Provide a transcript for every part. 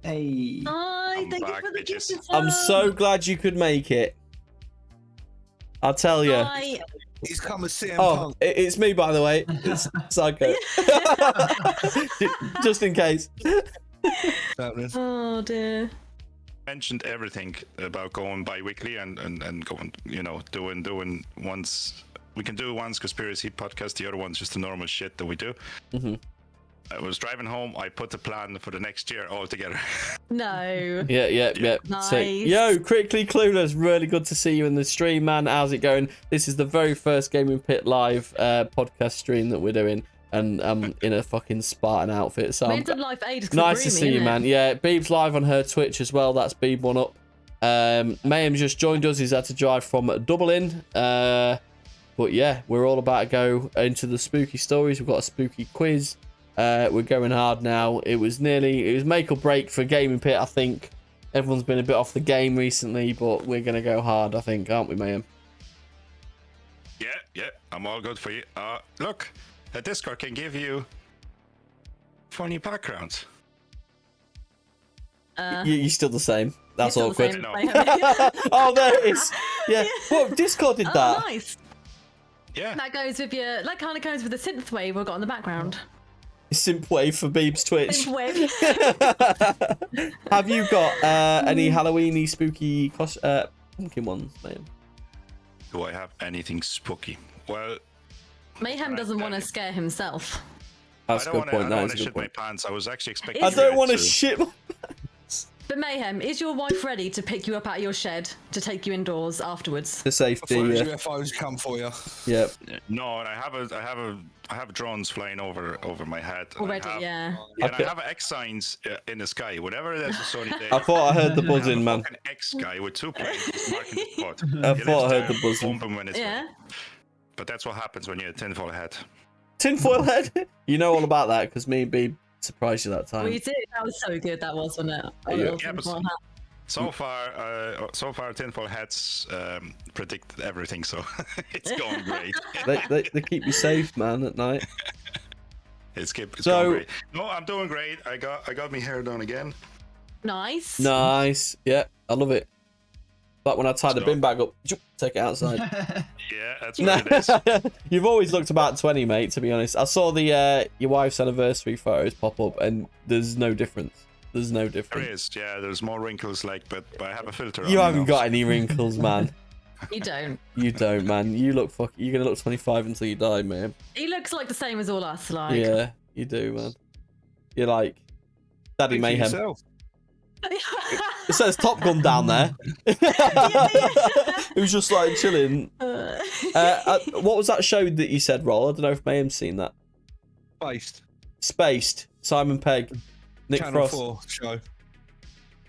Hey. Hi, thank back, you for the bitches. gift. I'm so glad you could make it. I'll tell you. Hi. He's come as CM Oh, Punk. it's me, by the way. It's Psycho. Just in case. Oh dear. Mentioned everything about going bi-weekly and going, doing once. We can do one's conspiracy podcast, the other one's just the normal shit that we do. Mm-hmm. I was driving home. I put the plan for the next year all together. No. Yeah. Nice. So, yo, Critically Clueless, really good to see you in the stream, man. How's it going? This is the very first Gaming Pit Live podcast stream that we're doing, and I'm in a fucking Spartan outfit. So We've done live for ages 'cause nice of to Broomy, see you, innit? man. Yeah, Beeb's live on her Twitch as well. That's Beeb one up. Mayhem just joined us. He's had to drive from Dublin. But yeah, we're all about to go into the spooky stories. We've got a spooky quiz. We're going hard now. It was make or break for Gaming Pit, I think. Everyone's been a bit off the game recently, but we're going to go hard, I think, aren't we, Mayhem? Yeah, I'm all good for you. Look, a Discord can give you funny backgrounds. You're still the same. That's Still the awkward. same. Oh, there it is. Yeah. Well, Discord did that. Oh, nice. Yeah. That goes with that kind of goes with the synthwave we've got in the background. Simpwave for Beeb's Twitch. Synthwave. Have you got any Halloweeny spooky pumpkin ones, Mayhem? Do I have anything spooky? Well, Mayhem doesn't want to scare himself. That's a good point. I That don't is want a to good shit my point. pants. I was actually expecting. I don't you want to shit my... But Mayhem, is your wife ready to pick you up out of your shed to take you indoors afterwards? The safety, Before yeah. UFOs come for you. Yep. No, and I have drones flying over my head. And Already, I have, yeah. And I have X signs in the sky. Whatever that's a sunny day. I thought I heard the I buzzing, have a man. fucking X guy with 2 planes just marking the spot. I You thought I lift heard the down, buzzing. bump 'em when it's Yeah. ready. But that's what happens when you're a tinfoil hat. Tinfoil head? You know all about that because me and Beeb surprised you that time. We did. That was so good. That was, wasn't it? A Yeah. little Yeah, but tinfoil hat. so far tinfoil hats predict everything, so it's going great. They keep you safe, man, at night. It's So- going great. No, I'm doing great. I got my hair done again. Nice. Nice. Yeah, I love it. Like when I tie the bin bag up, take it outside. Yeah, that's what it is. You've always looked about 20, mate, to be honest. I saw the your wife's anniversary photos pop up, and there's no difference. There's no There difference. is, yeah. There's more wrinkles, but I have a filter on. You haven't now, got so- any wrinkles, man. You don't. You don't, man. You're gonna look 25 until you die, man. He looks like the same as all us. Like. Yeah, you do, man. You're like Daddy Speak for Mayhem. yourself. It says Top Gun down there. Who's just like chilling. What was that show that you said, Roll? I don't know if Mayhem's seen that. Based. Spaced. Simon Pegg. Nick Channel Frost. 4 show.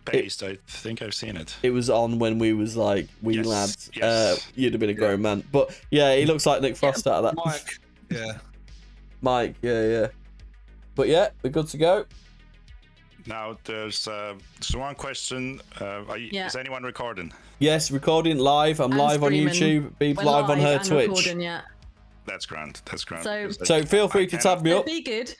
Based, I think I've seen it. It was on when we was like wee Yes, lads. yes. You'd have been a grown man. But yeah, he looks like Nick Frost out of that. Mike. Yeah. Mike, yeah. But yeah, we're good to go. Now there's one question. Yeah. Is anyone recording? Yes, recording live. I'm And live on streaming. YouTube. Beeb's We're live on her and Twitch. recording, yeah. That's grand. That's grand. So- So feel free to tab me So up. be good.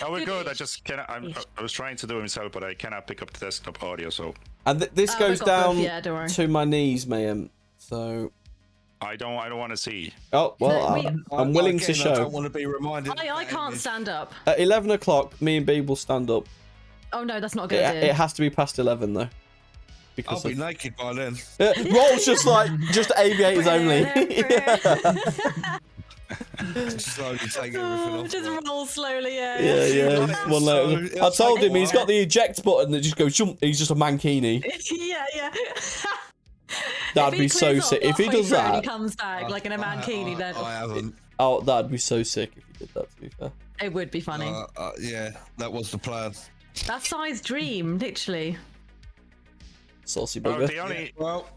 Oh, we're good. I just cannot. I was trying to do it myself, but I cannot pick up the desktop audio, so And this Oh, goes we've got both, down yeah, don't worry. to my knees, Mayhem. So, I don't want to see. oh well, No, I'm willing to Again, I show. don't want to be reminded. of I that can't image. stand up. At 11 o'clock, me and Beeb will stand up. Oh no, that's not a good It idea. has to be past 11 though. I'll Because be of... naked by then. Roll's just aviators only. Just slowly take everything off. Just roll slowly, yeah. Yeah. Just one later. So, I told him it's he's got the eject button that just goes jump. He's just a mankini. yeah. That'd If be he so clears sick. off If he halfway does through and that, he comes back like in a mankini, then I haven't. oh, that'd be so sick if he did that. To be fair. it would be funny. Yeah, that was the plan. That's Sai's dream, literally. Saucy Well, bugger. the only Well,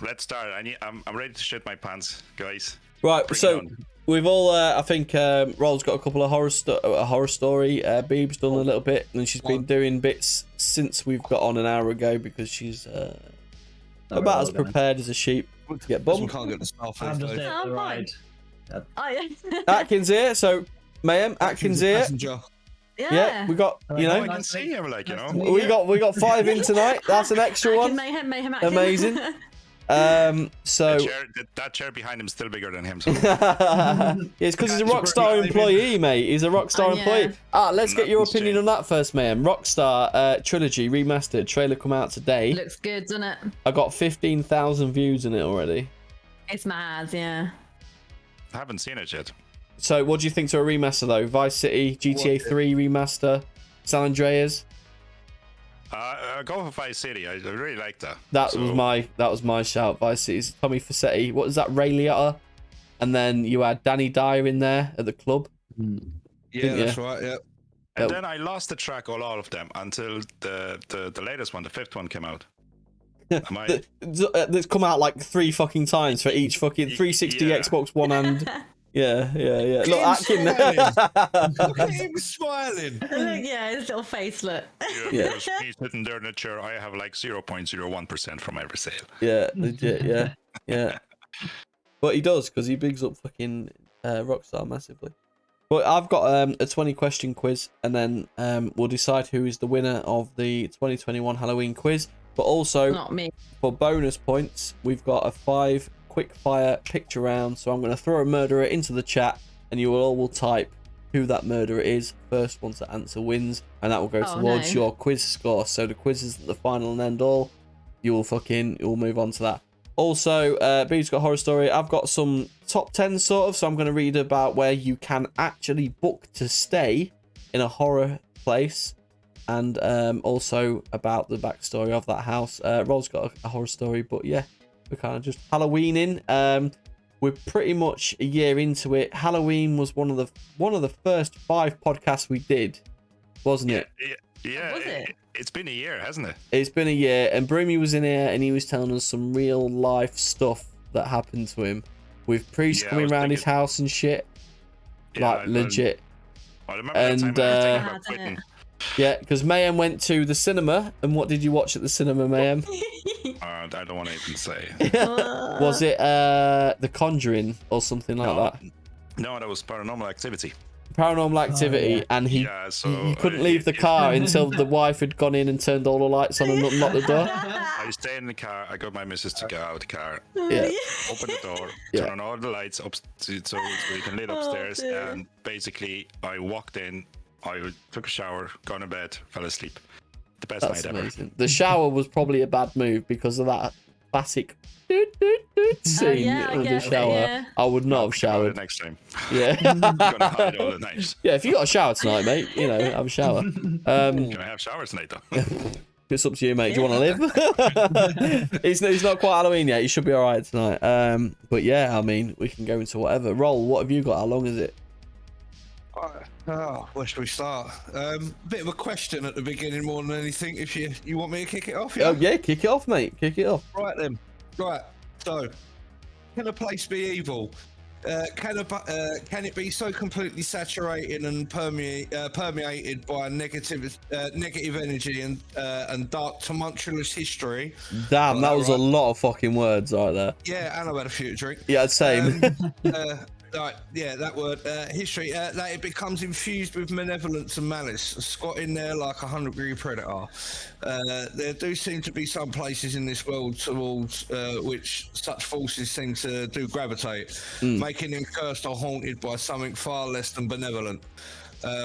let's start. I'm ready to shit my pants, guys. Right, Bring it so on. we've all. I think Roll's got a couple of horror story. Beeb's done a little bit, and she's been doing bits since we've got on an hour ago because she's about as prepared as a sheep to get we bummed. can't get the stuff. I'm just these days. there for the Oh, ride. Oh, yeah. Atkins here, so Mayhem, Atkins here. Passenger. Yeah, we got, you I know, can see him, like, you know. we got 5 in tonight. That's an extra one. Mayhem. Amazing. So That chair behind him is still bigger than him. So. yeah, it's because he's a Rockstar employee, mate. He's a Rockstar employee. Let's get your opinion on that first, ma'am. Rockstar Trilogy Remastered trailer come out today. Looks good, doesn't it? I got 15,000 views in it already. It's mad, yeah. I haven't seen it yet. So, what do you think to a remaster though? Vice City, GTA 3 remaster, San Andreas. Go for Vice City. I really like that. That was my shout. Vice City's Tommy Fassetti. What is that? Ray Liotta, and then you had Danny Dyer in there at the club. Yeah, that's right. Yeah. And then I lost the track on all of them until the latest one, the 5th one, came out. That's come out like 3 fucking times for each fucking 360, Xbox One, and yeah. Look, Atkin. Look at him smiling. Yeah, his little face, look. Yeah, because he's sitting there in the chair. I have like 0.01% from every sale. Yeah, legit. Yeah. But he does, because he bigs up fucking Rockstar massively. But I've got a 20-question quiz, and then we'll decide who is the winner of the 2021 Halloween quiz. But also, not me. For bonus points, we've got a 5 quick fire picture round. So I'm going to throw a murderer into the chat, and you all will type who that murderer is. First one to answer wins, and that will go towards your quiz score. So the quiz isn't the final and end all. You'll move on to that. Also, B's got a horror story. I've got some top 10 sort of, so I'm going to read about where you can actually book to stay in a horror place, and also about the backstory of that house. Rol's got a horror story, but yeah, we're kind of just Halloweening. We're pretty much a year into it. Halloween was one of the first 5 podcasts we did, wasn't it? Yeah. Was it? It's been a year, hasn't it? It's been a year, and Broomy was in here, and he was telling us some real life stuff that happened to him, with priests coming around his house and shit. Like legit. I remember that time about quitting. Yeah, because Mayhem went to the cinema, and what did you watch at the cinema, Mayhem? I don't want to even say. Was it The Conjuring or something like that? No, that was Paranormal Activity. Paranormal Activity, and he couldn't leave the car until the wife had gone in and turned all the lights on and locked the door. I stayed in the car. I got my missus to get out of the car. Yeah. Open the door, turn on all the lights up so we can lit upstairs, and basically I walked in. I took a shower, got in bed, fell asleep. The best night ever. Amazing. The shower was probably a bad move because of that classic scene of the shower. Yeah. I would not have showered next time. Yeah. I'm gonna hide all the knives. Yeah, if you got a shower tonight, mate, have a shower. Can I have showers tonight though? It's up to you, mate. Do you want to live? It's not quite Halloween yet. You should be all right tonight. But yeah, I mean, we can go into whatever. Roll. What have you got? How long is it? Where should we start? Bit of a question at the beginning more than anything. If you want me to kick it off? Yeah? Oh yeah, kick it off, mate. Kick it off. Right then. Right. So, can a place be evil? Can it be so completely saturated and permeated by negative energy and dark tumultuous history? Damn, that was a lot of fucking words right there. Yeah, and I've had a few to drink. Yeah, same. Right, yeah, that word, history, that it becomes infused with malevolence and malice, squatting there like a 100-degree predator. There do seem to be some places in this world towards which such forces seem to do gravitate, making them cursed or haunted by something far less than benevolent.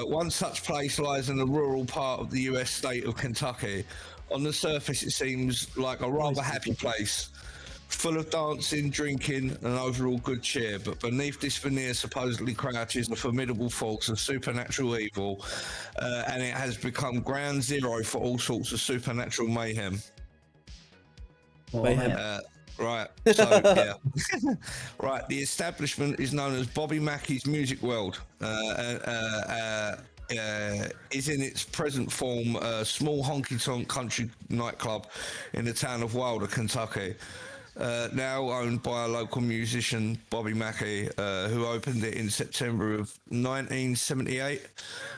One such place lies in the rural part of the US state of Kentucky. On the surface, it seems like a rather happy place, full of dancing, drinking, and overall good cheer, but beneath this veneer supposedly crouches a formidable force of supernatural evil, and it has become ground zero for all sorts of supernatural mayhem. Right, so yeah. Right, the establishment is known as Bobby Mackey's Music World. Is in its present form a small honky-tonk country nightclub in the town of Wilder, Kentucky. Now owned by a local musician, Bobby Mackey, who opened it in September of 1978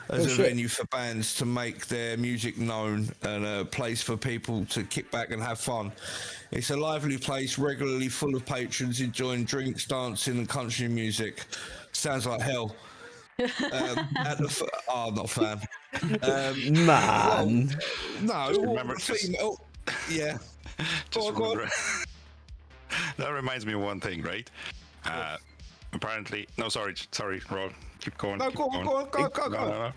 as a venue for bands to make their music known and a place for people to kick back and have fun. It's a lively place, regularly full of patrons enjoying drinks, dancing, and country music. Sounds like hell. I'm not a fan. Man. No, Remember, female. Yeah. just Go on. remember. That reminds me of one thing, right? Apparently, no, sorry, Roll. Keep going. No, keep go going. on. No.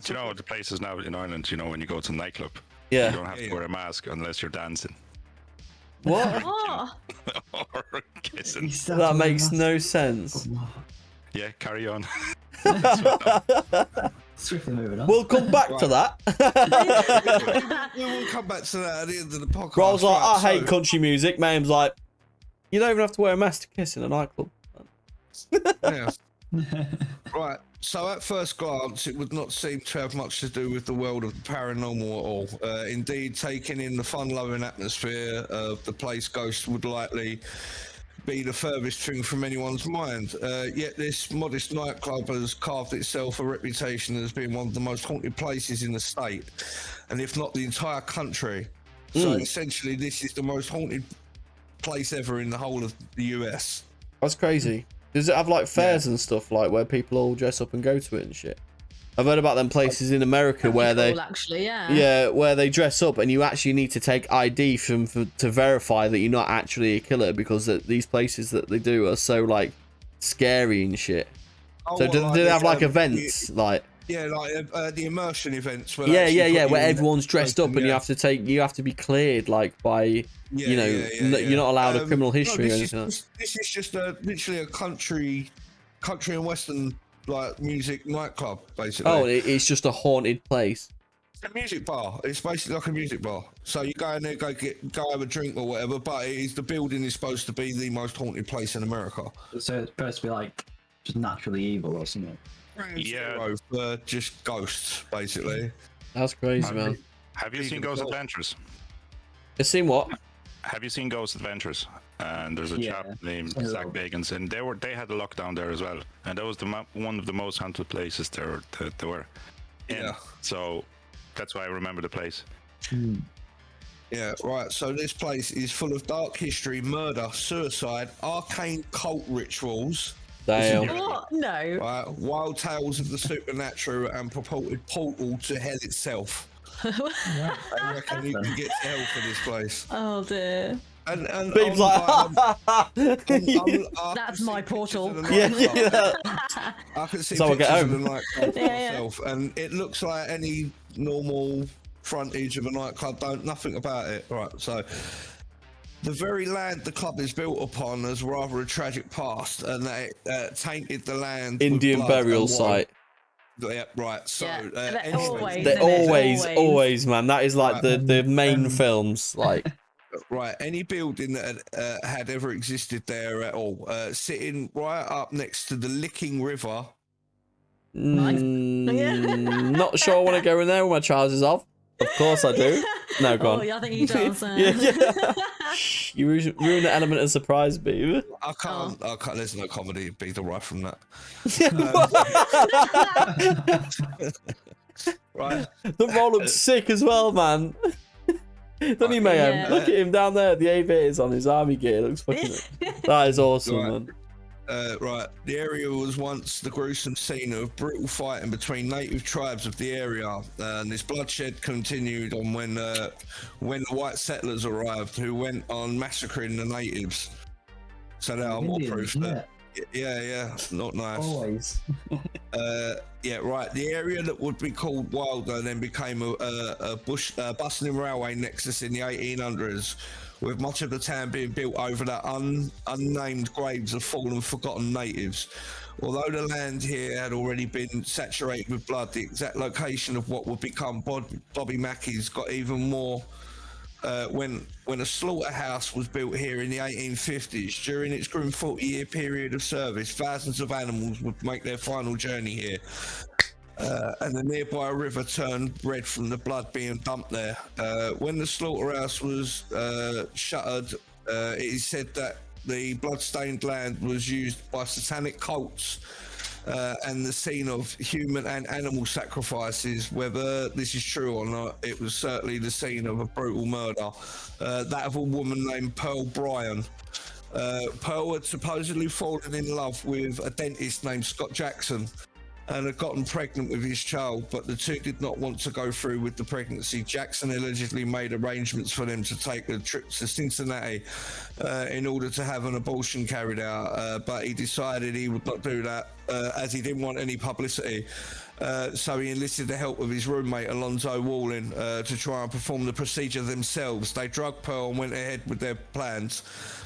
Do you know the places now in Ireland? You know when you go to a nightclub, Yeah. you don't have to wear a mask unless you're dancing What? Oh, or kissing. That makes no sense. Yeah, carry on. Swiftly moving on. We'll come back to that. We will come back to that at the end of the podcast. Roll's like, I Right, hate country music. Mayhem's like, you don't even have to wear a mask to kiss in a nightclub. Yeah. Right. So at first glance, it would not seem to have much to do with the world of the paranormal at all. Indeed, taking in the fun-loving atmosphere of the place, ghosts would likely be the furthest thing from anyone's mind. Yet this modest nightclub has carved itself a reputation as being one of the most haunted places in the state, and if not the entire country. So essentially, this is the most haunted place ever in the whole of the US. That's crazy. Does it have like fairs and stuff, like where people all dress up and go to it and shit? I've heard about them places in America where cool, actually, yeah. yeah, where they dress up and you actually need to take ID to verify that you're not actually a killer, because these places that they do are so like scary and shit. Oh, So what, do like they have the, like events like? Yeah, like the immersion events. Where Yeah, they actually put where you in everyone's that dressed situation, up and you have to be cleared like by you're not allowed a criminal history or anything. This is just literally a country and western like music nightclub, basically. Oh, it's just a haunted place. It's a music bar. It's basically like a music bar. So you go in there, go have a drink or whatever. But the building is supposed to be the most haunted place in America. So it's supposed to be like just naturally evil or something. Yeah. For just ghosts, basically. That's crazy, man. Have you seen Ghost Adventures? You seen what? Have you seen Ghost Adventures? And there's a chap named Zach Bagans, and they had a lockdown there as well, and that was one of the most haunted places there were. Yeah. So that's why I remember the place. Yeah, right. So this place is full of dark history, murder, suicide, arcane cult rituals. Damn. What? No. Right, wild tales of the supernatural and purported portal to hell itself. I reckon you can get to hell for this place. Oh dear. And Beeb's like, That's my portal. yeah. I can see So I'll pictures get of the home. nightclub myself, and it looks like any normal frontage of a nightclub. Nothing about it. Right, so the very land the club is built upon has rather a tragic past, and that tainted the land. with Indian blood burial and water. site. Yeah, right. So Yeah, anything- they're They're always, man. That is like Right. the main films. Like, right, any building that had ever existed there at all, sitting right up next to the Licking River. not sure I want to go in there with my trousers off. Of course I do. No, go Oh, on. yeah, I think he does. Yeah. You ruin the element of surprise, baby. I can't. There's no comedy be derived from that. Right. The roll looks sick as well, man. Doesn't he, Mayhem? Yeah. Look at him down there. The aviators on his army gear. Looks fucking. That is awesome, Right. man. Right. The area was once the gruesome scene of brutal fighting between native tribes of the area, and this bloodshed continued on when the white settlers arrived, who went on massacring the natives. So there are more proof that. Yeah, not nice. Always. Yeah, right. The area that would be called Wilder then became a bustling railway nexus in the 1800s, with much of the town being built over the unnamed graves of fallen, forgotten natives. Although the land here had already been saturated with blood, the exact location of what would become Bobby Mackey's got even more. When a slaughterhouse was built here in the 1850s, during its grim 40-year period of service, thousands of animals would make their final journey here. And the nearby river turned red from the blood being dumped there. When the slaughterhouse was shuttered, it is said that the blood-stained land was used by satanic cults and the scene of human and animal sacrifices. Whether this is true or not, it was certainly the scene of a brutal murder, that of a woman named Pearl Bryan. Pearl had supposedly fallen in love with a dentist named Scott Jackson, and had gotten pregnant with his child, but the two did not want to go through with the pregnancy. Jackson allegedly made arrangements for them to take a trip to Cincinnati in order to have an abortion carried out, but he decided he would not do that as he didn't want any publicity. So he enlisted the help of his roommate Alonzo Walling to try and perform the procedure themselves. They drugged Pearl and went ahead with their plans.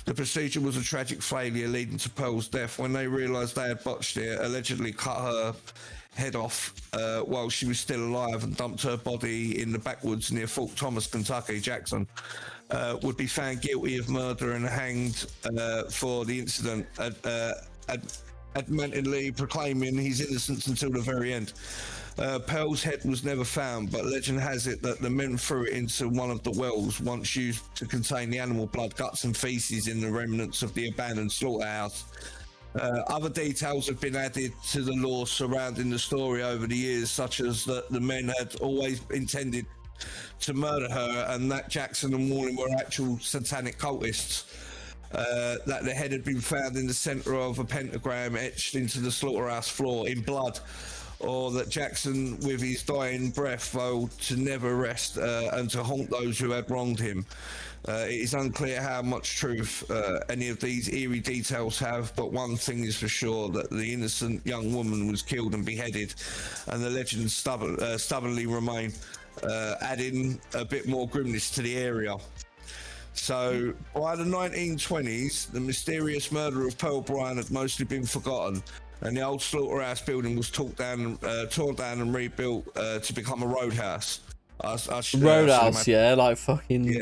The procedure was a tragic failure, leading to Pearl's death. When they realised they had botched it, allegedly cut her head off while she was still alive and dumped her body in the backwoods near Fort Thomas, Kentucky. Jackson would be found guilty of murder and hanged for the incident, adamantly proclaiming his innocence until the very end. Pearl's head was never found, but legend has it that the men threw it into one of the wells once used to contain the animal blood, guts and feces in the remnants of the abandoned slaughterhouse. Other details have been added to the lore surrounding the story over the years, such as that the men had always intended to murder her and that Jackson and Walling were actual satanic cultists. That the head had been found in the center of a pentagram etched into the slaughterhouse floor in blood, or that Jackson, with his dying breath, vowed to never rest and to haunt those who had wronged him. It is unclear how much truth any of these eerie details have, but one thing is for sure, that the innocent young woman was killed and beheaded, and the legends stubbornly remain, adding a bit more grimness to the area. So, by the 1920s, the mysterious murder of Pearl Bryan had mostly been forgotten, and the old slaughterhouse building was torn down and rebuilt to become a roadhouse. Roadhouse, yeah, like fucking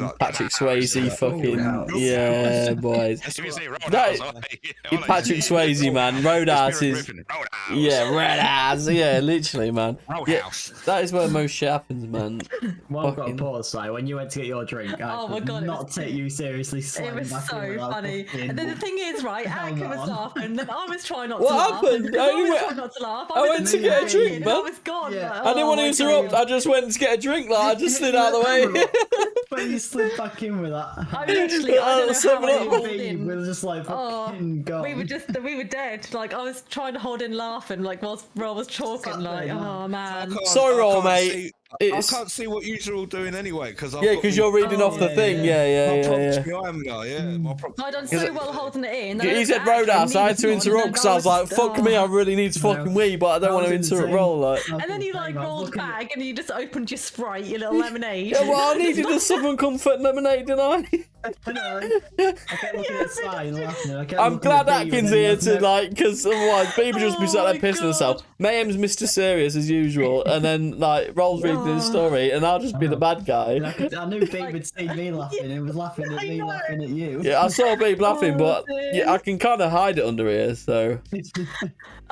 like Patrick Swayze, fucking yeah, boys. If you say That- Roadhouse, Patrick Swayze, man. Roadhouse is yeah, Roadhouse, yeah, literally, man. Roadhouse. Yeah, that is where most shit happens, man. Well, I've got a Fucking- pause. Like when you went to get your drink, I Oh my could God, it not was- take you seriously. It slamming was back in so without funny. fucking- And then the thing is, right, Hell Erica was on. laughing, and then I was trying not What to laugh. happened? And I I was went- trying not to laugh. I went to get a drink, and man. I was gone. Yeah. Like, I didn't want to my interrupt. God. I just went to get a drink. Like I just slid out of the way. But you slid back in with that. I literally, I don't know Seven how I Up. held We in. were just like fucking gone. We were dead. Like I was trying to hold in laughing, like whilst Roll was talking. Sat Like, there, oh man. Sorry, Roll, mate. I It's can't see what you're all doing anyway, because yeah, because you're reading off the yeah, thing. yeah. Yeah. My prompts I done so well holding it in. He said Roadhouse. I had to interrupt because I was like, "Fuck me, I really need to fucking wee," but I don't want to interrupt Roll. Like, And then you like rolled back and you just opened your Sprite, your little lemonade. yeah, well, I needed the Southern Comfort lemonade, didn't I? I know. I kept looking at Sai and laughing. I kept I'm looking glad at Bea Atkins and here then to like, because otherwise Bea would just be Oh sat there my pissing herself. God. Mayhem's Mr. Serious as usual, and then like Roll's reading his story, and I'll just be the bad guy. I knew Bea would see me laughing and was laughing at I me know. laughing at you. Yeah, I saw Bea laughing, but dear. yeah, I can kind of hide it under here. So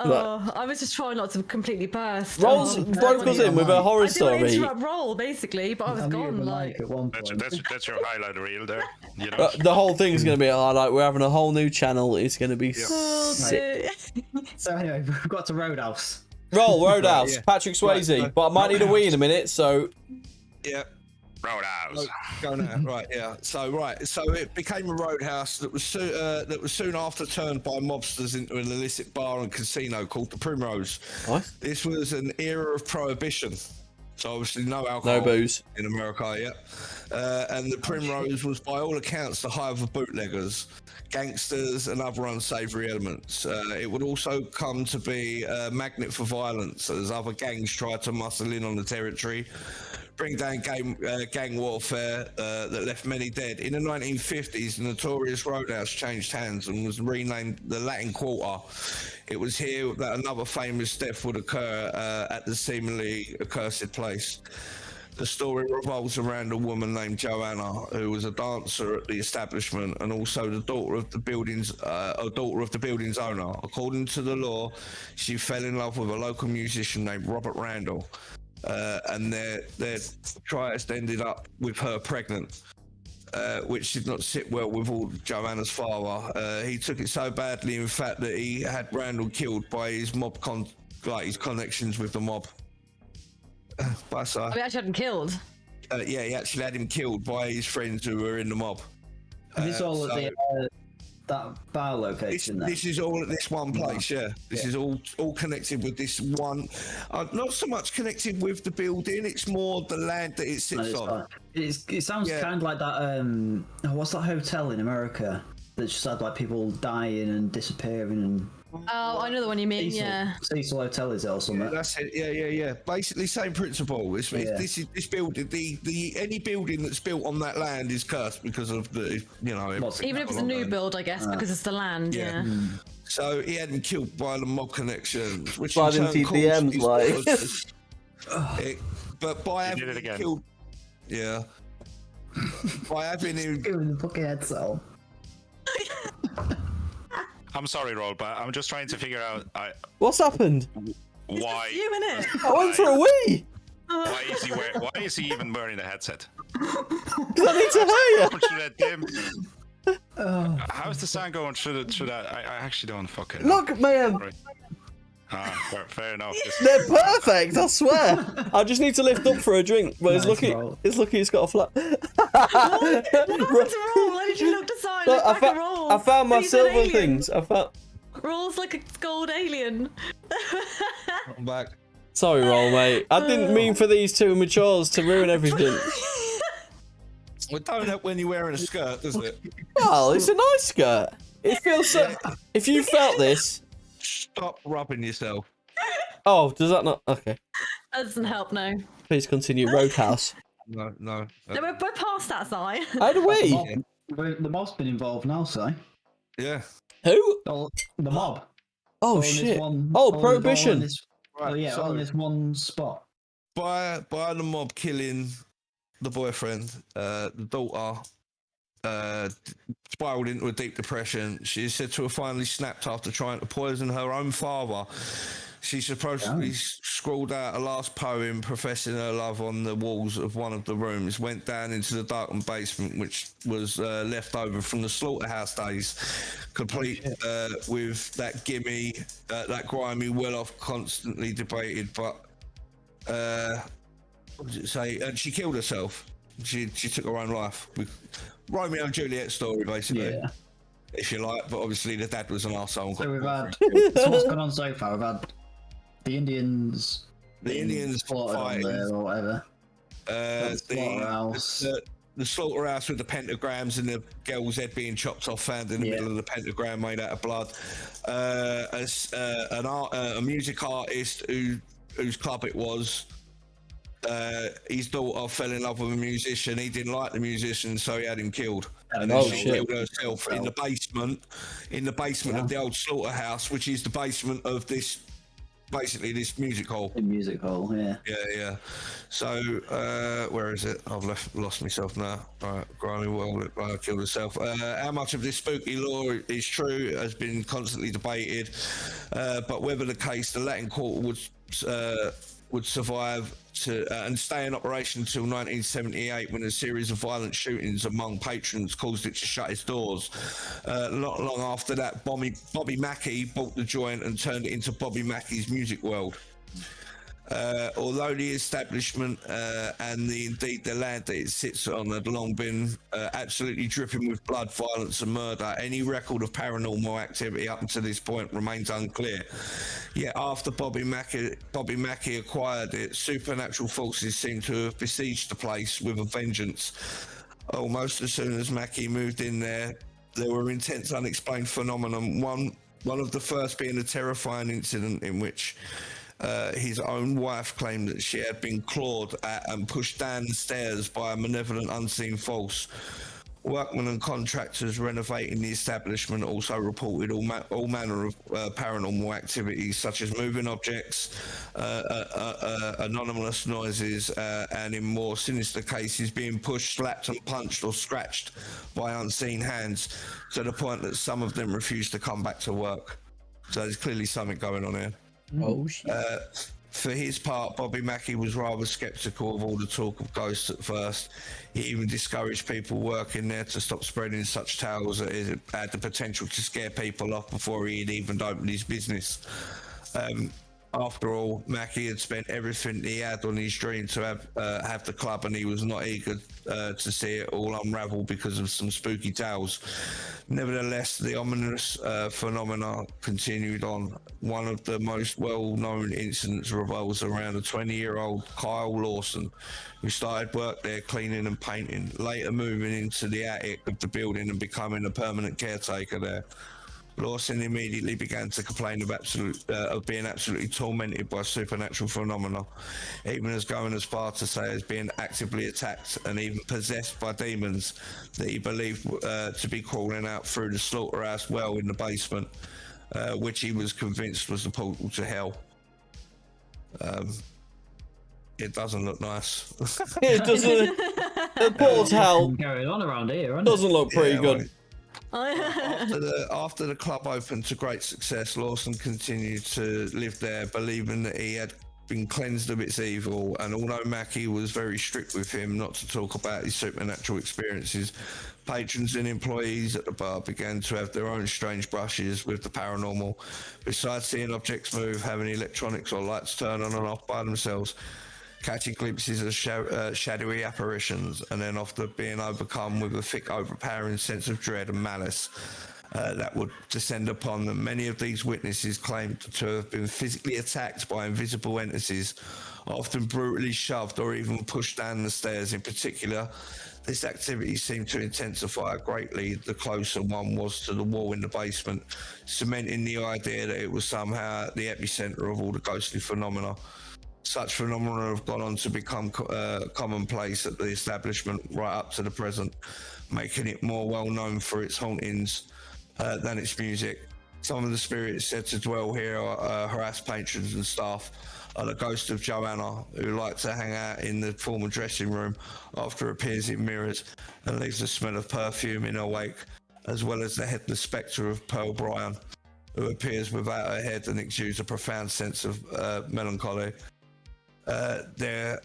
Oh, I was just trying not to completely burst. Roll's Oh, broke us in with a horror I didn't want to story. interrupt Roll basically, but I was I muted gone. the Like, mic at one point. That's your highlight reel there. You know. The whole thing's gonna be a highlight. We're having a whole new channel. It's gonna be oh, sick. dear. So anyway, we've got to Roadhouse. Roll Roadhouse, yeah. Patrick Swayze, Right, but I might need a wee in a minute. So Yeah. Roadhouse. Go now. Right, yeah. So it became a roadhouse that was soon after turned by mobsters into an illicit bar and casino called the Primrose. nice. This was an era of prohibition, so obviously no alcohol, No booze. in America, yeah. And the Primrose was, by all accounts, the hive of bootleggers, gangsters, and other unsavoury elements. It would also come to be a magnet for violence, as other gangs tried to muscle in on the territory, bring down gang warfare that left many dead. In the 1950s, the notorious Roadhouse changed hands and was renamed the Latin Quarter. It was here that another famous death would occur at the seemingly accursed place. The story revolves around a woman named Joanna, who was a dancer at the establishment and also the daughter of the building's owner. According to the law, she fell in love with a local musician named Robert Randall. And their trials ended up with her pregnant, which did not sit well with Joanna's father. He took it so badly, in fact, that he had Randall killed by his his connections with the mob. But We actually had him killed. yeah, he actually had him killed by his friends who were in the mob. Is this all at that bar location there. This is all at this one place, yeah. This is all connected with this one. Not so much connected with the building, it's more the land that it sits on. It sounds kind of like that. What's that hotel in America that just had like people dying and disappearing and. Oh, I know the one you mean. Yeah. Cecil Hotel is it or something? Yeah, that's it. Yeah. Basically, same principle. This building, the any building that's built on that land is cursed because of the, Even if it's a new build, I guess, because it's the land. Yeah. So he had been killed by the mob connections, which Slide in into turn DMs caused but by having did it again. killed, by having him. Doing the fucking head cell. I'm sorry, Roll, but I'm just trying to figure out What's happened? why. You in it? I went for a wee. Why is he even wearing the headset? Because I need to hear you. Going through that dim. How's the sound going through that? I actually don't fucking. Look, man. Sorry. Fair enough. They're perfect, I swear. I just need to lift up for a drink, but it's lucky it's got a flat. What happened to Roll? Why did you look aside? Look, Look back at Roll. I found my He's an silver alien. things. Roll's like a gold alien. I'm back. Sorry, Roll, mate. I didn't mean for these two immatures to ruin everything. Well, don't help when you're wearing a skirt, does it? Well, it's a nice skirt. It feels so. If you felt this. Stop rubbing yourself. Oh, does that not? Okay. That doesn't help, no. Please continue. Roadhouse. No. No, we're past that, Si. How do we? The mob's been involved now, Si. Yeah. Who? The mob. Oh, All in this shit. one- Oh, all in Prohibition. this- Right, yeah, so all in this one spot. by the mob killing the boyfriend, the daughter spiraled into a deep depression. She is said to have finally snapped after trying to poison her own father. She supposedly scrawled out a last poem professing her love on the walls of one of the rooms, went down into the darkened basement, which was left over from the slaughterhouse days, complete with that gimme, that grimy, well-off, constantly debated, but what did it say? And she killed herself. She took her own life. Romeo and Juliet story, basically. Yeah. If you like, but obviously the dad was an arsehole. So we've had. So what's gone on so far? We've had the Indians. Slaughtered on there or whatever. the slaughterhouse. The slaughterhouse with the pentagrams and the girl's head being chopped off, found in the middle of the pentagram, made out of blood. A music artist whose club it was. His daughter fell in love with a musician. He didn't like the musician, so he had him killed. And then she killed herself in the basement of the old slaughterhouse, which is the basement of this, basically this music hall. The music hall, yeah. Yeah. So where is it? I've lost myself now. Right, grimy world killed herself. How much of this spooky lore is true has been constantly debated, but whether the case, the Latin Quarter would survive and stay in operation until 1978, when a series of violent shootings among patrons caused it to shut its doors. Not long after that, Bobby Mackey bought the joint and turned it into Bobby Mackey's Music World. Although the establishment and indeed the land that it sits on had long been absolutely dripping with blood, violence and murder, any record of paranormal activity up until this point remains unclear. Yet after Bobby Mackey acquired it, supernatural forces seem to have besieged the place with a vengeance. Almost as soon as Mackey moved in there were intense unexplained phenomena. One of the first being a terrifying incident in which his own wife claimed that she had been clawed at and pushed down the stairs by a malevolent unseen force. Workmen and contractors renovating the establishment also reported all manner of paranormal activities, such as moving objects, anonymous noises, and in more sinister cases being pushed, slapped and punched or scratched by unseen hands, to the point that some of them refused to come back to work. So there's clearly something going on here. Oh shit. For his part, Bobby Mackey was rather sceptical of all the talk of ghosts at first. He even discouraged people working there to stop spreading such tales that it had the potential to scare people off before he had even opened his business. After all, Mackie had spent everything he had on his dream to have the club, and he was not eager to see it all unravel because of some spooky tales. Nevertheless, the ominous phenomena continued on. One of the most well-known incidents revolves around a 20-year-old Kyle Lawson, who started work there cleaning and painting, later moving into the attic of the building and becoming a permanent caretaker there. Lawson immediately began to complain of being absolutely tormented by supernatural phenomena, even as going as far to say as being actively attacked and even possessed by demons that he believed to be crawling out through the slaughterhouse well in the basement, which he was convinced was the portal to hell. It doesn't look nice. It doesn't. The portal to hell Going on around here, isn't doesn't look pretty good. After the club opened to great success, Lawson continued to live there, believing that he had been cleansed of its evil. And although Mackie was very strict with him not to talk about his supernatural experiences, patrons and employees at the bar began to have their own strange brushes with the paranormal. Besides seeing objects move, having electronics or lights turn on and off by themselves, catching glimpses of shadowy apparitions, and then after being overcome with a thick, overpowering sense of dread and malice that would descend upon them. Many of these witnesses claimed to have been physically attacked by invisible entities, often brutally shoved or even pushed down the stairs. In particular, this activity seemed to intensify greatly the closer one was to the wall in the basement, cementing the idea that it was somehow the epicenter of all the ghostly phenomena. Such phenomena have gone on to become commonplace at the establishment right up to the present, making it more well known for its hauntings than its music. Some of the spirits said to dwell here harass patrons and staff, are the ghost of Joanna, who liked to hang out in the formal dressing room after appears in mirrors and leaves a smell of perfume in her wake, as well as the headless spectre of Pearl Bryan, who appears without her head and exudes a profound sense of melancholy. There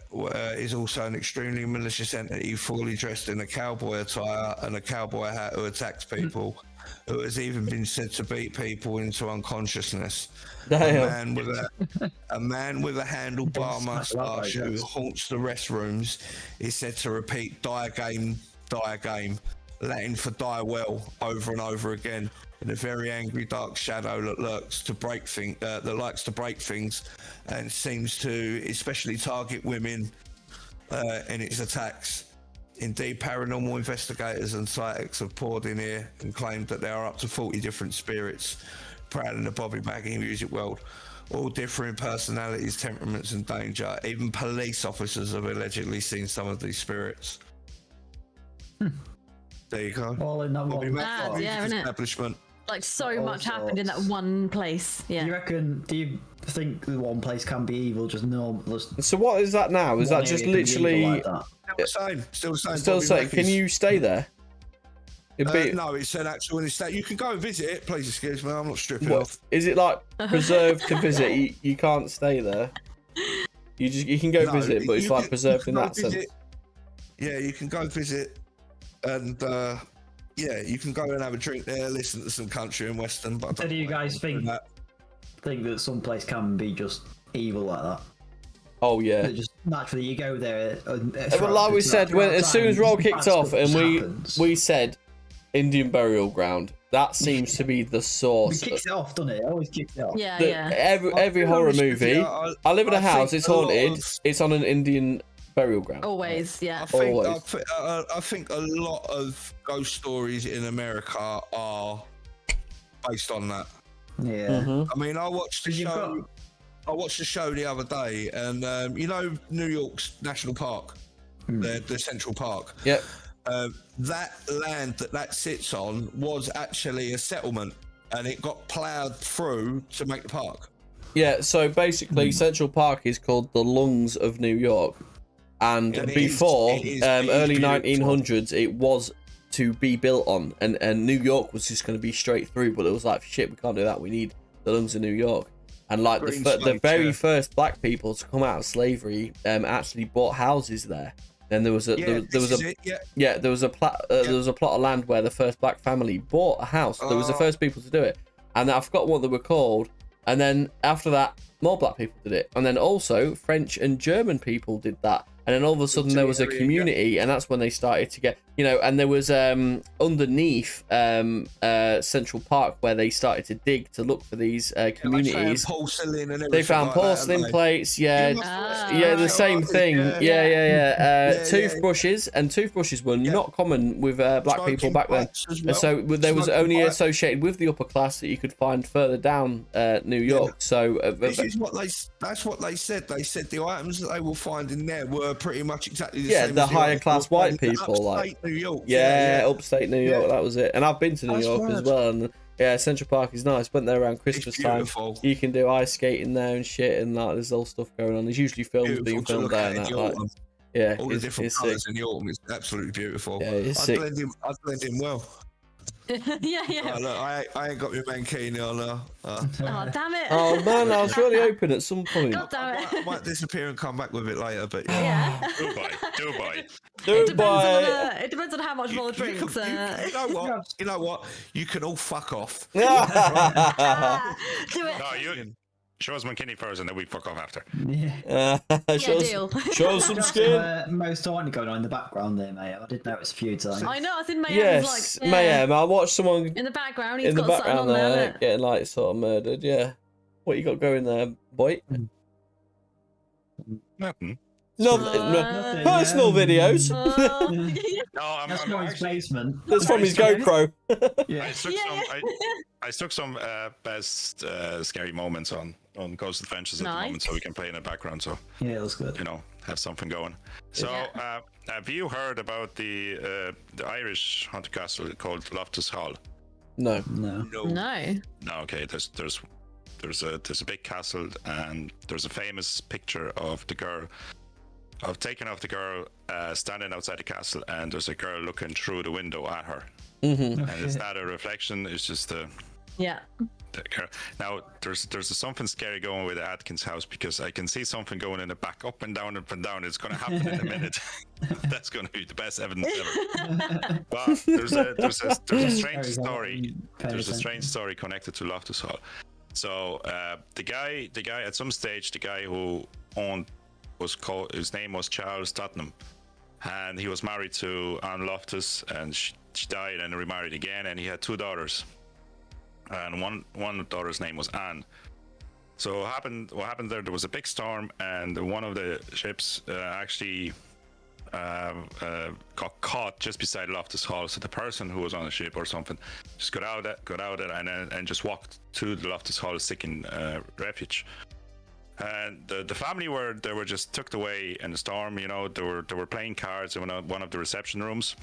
is also an extremely malicious entity fully dressed in a cowboy attire and a cowboy hat who attacks people, who has even been said to beat people into unconsciousness. Damn. A man with a handlebar mustache who guess. haunts the restrooms is said to repeat "die game," Latin for "die well" over and over again, in a very angry dark shadow that likes to break things and seems to especially target women in its attacks. Indeed, paranormal investigators and psychics have poured in here and claimed that there are up to 40 different spirits prowling the Bobby Baggy music world, all differing personalities, temperaments and danger. Even police officers have allegedly seen some of these spirits. There you go. All in that Bobby one. Baggy Mad, yeah, isn't it? establishment. Like so much All happened in that sorts. one place. Do you Yeah. reckon? Do you think the one place can be evil? Just normal. So what is that now? Is that just literally Still the same. still Bobby saying? Can Mackey's. you stay there? It'd be, No, it's an actual estate. You can go and visit it. Please excuse me, I'm not stripping what, off. is it like preserved to visit? You can't stay there. You can go No, visit, but it's you like can- preserved you in can go that sense. visit. Yeah, you can go visit, and yeah, you can go and have a drink there, listen to some country and western. But I So don't do you know guys about think that. that some place can be just evil like that? Oh yeah. That just naturally you go there. But like we said, as soon as Roll kicked off and we said Indian burial ground, that seems to be the It source. kicks it off, doesn't it? It always kicks it off. Yeah, The- yeah. Every horror movie. I live in a house. think It's a lot haunted. of- It's on an Indian burial ground. Always, yeah. I think a lot of ghost stories in America are based on that. Yeah. Mhm. I mean, I watched the You've show. got- I watched the show the other day, and you know New York's National Park, the Central Park. Yep. That land that sits on was actually a settlement, and it got ploughed through to make the park. Yeah. So basically, Central Park is called the lungs of New York, and And it before is early beautiful. 1900s, it was to be built on, and New York was just going to be straight through. But it was like, shit, we can't do that. We need the lungs of New York. And like Green the slates, very yeah. first black people to come out of slavery actually bought houses there. Then there was a Yeah, there was this a is it, yeah. yeah there was a plot of land where the first black family bought a house. There was the first people to do it, and I forgot what they were called. And then after that, more black people did it. And then also French and German people did that. And then all of a sudden there was a community, and that's when they started to get, and there was underneath Central Park where they started to dig to look for these communities. Porcelain and they found porcelain plates, the same thing. Toothbrushes, and toothbrushes were not common with black people back then. And so there was only associated with the upper class that you could find further down New York. So that's what they said. They said the items that they were finding there were pretty much exactly the same. The higher class white people, upstate New York. Upstate New York. That was it. And I've been to New York as well. And Central Park is nice. Went there around Christmas time. You can do ice skating there and shit, and there's all stuff going on. There's usually films being filmed there. And that, all the different colours in the autumn is absolutely beautiful. Yeah, it's sick. I'd blend in well. Yeah. Look, I ain't got my mankini on now. Oh, damn it. Oh man, I was really hoping at some point. God damn it. I might disappear and come back with it later, but Dubai. It depends on how much more drinks. You know what? You can all fuck off. Do it. No, show us McKinney first, and then we fuck off after. Deal. Show some skin. Most starting going on in the background there, mate. I did notice a few times. I know. I think Mayhem Yes, is like Mayhem. I watched someone in the background. He's in the got something background on there getting like sort of murdered. Yeah. What you got going there, boy? Nothing. No, personal videos. No, That's not his basement. That's from his GoPro. I took some best scary moments on Ghost Adventures at the moment, so we can play in the background. So yeah, that's good. Have something going. So have you heard about the Irish haunted castle called Loftus Hall? No. No. Okay. There's a big castle, and there's a famous picture of the girl. I've taken off the girl standing outside the castle, and there's a girl looking through the window at her. Mm-hmm. And it's not a reflection; it's just the girl. Now, there's something scary going with the Atkins house, because I can see something going in the back, up and down, up and down. It's going to happen in a minute. That's going to be the best evidence ever. But there's a strange story. There's a strange story connected to Loftus Hall. So the guy at some stage, the guy who owned his name was Charles Tottenham, and he was married to Anne Loftus, and she died and remarried again, and he had two daughters, and one daughter's name was Anne. So what happened there was a big storm, and one of the ships actually got caught just beside Loftus Hall. So the person who was on the ship or something just got out and just walked to the Loftus Hall seeking refuge. And the family were just tucked away in the storm. They were playing cards in one of the reception rooms,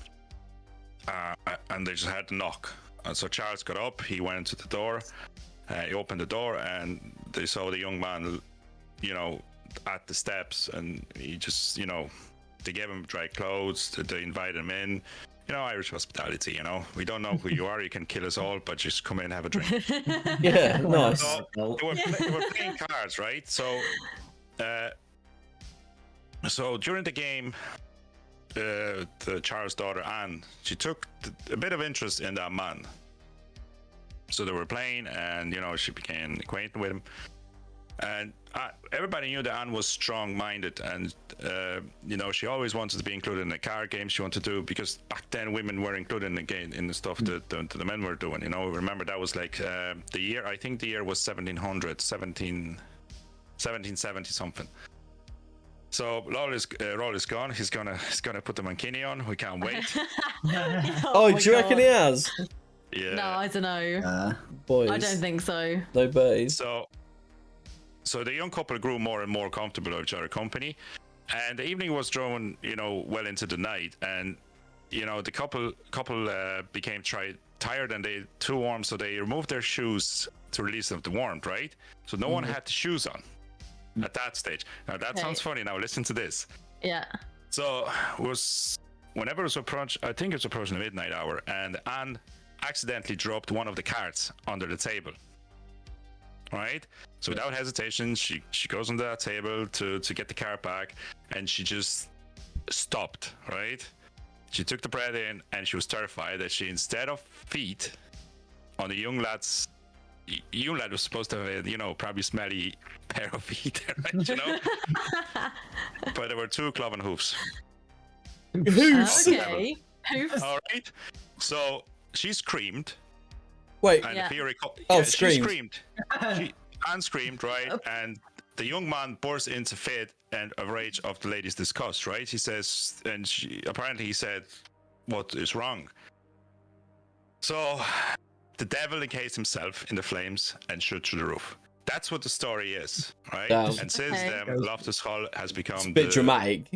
and they just had to knock. And so Charles got up. He went to the door. He opened the door, and they saw the young man, at the steps, and he just, they gave him dry clothes. They invited him in. Irish hospitality, we don't know who you are, you can kill us all, but just come in and have a drink. Yeah, nice. So they were playing cards, right? So during the game, the Charles' daughter Anne, she took a bit of interest in that man. So they were playing, and she became acquainted with him. And everybody knew that Anne was strong-minded, and she always wanted to be included in the card games she wanted to do, because back then women were included in the game, in the stuff that the men were doing. Remember that was like the year. I think the year was 1770 something. So Roll is gone. He's gonna put the mankini on. We can't wait. Oh, do you reckon he has? Yeah. No, I don't know. Boys. I don't think so. No birdies. So the young couple grew more and more comfortable with each other company, and the evening was drawn, well into the night, and the couple became tired and they too warm, so they removed their shoes to release them the warmth, right? So no one had the shoes on at that stage. Now that sounds funny. Now listen to this. Yeah. So whenever it was approaching the midnight hour, and Anne accidentally dropped one of the cards under the table. Right, so without hesitation, she goes on that table to get the card back, and she just stopped. Right, she took the breath in, and she was terrified that she, instead of feet on the young lad's you lad was supposed to have a, probably smelly pair of feet, right? But there were 2 cloven hoofs. Hoofs. Okay. Hoofs. All right. So she screamed. Wait. And Yeah. she screamed. Screamed, right? And the young man burst into fit and of rage of the lady's disgust, right? He says, and apparently he said, "What is wrong?" So the devil encased himself in the flames and shoot through the roof. That's what the story is, right? Damn. And since then, Loftus Hall has become It's a bit dramatic.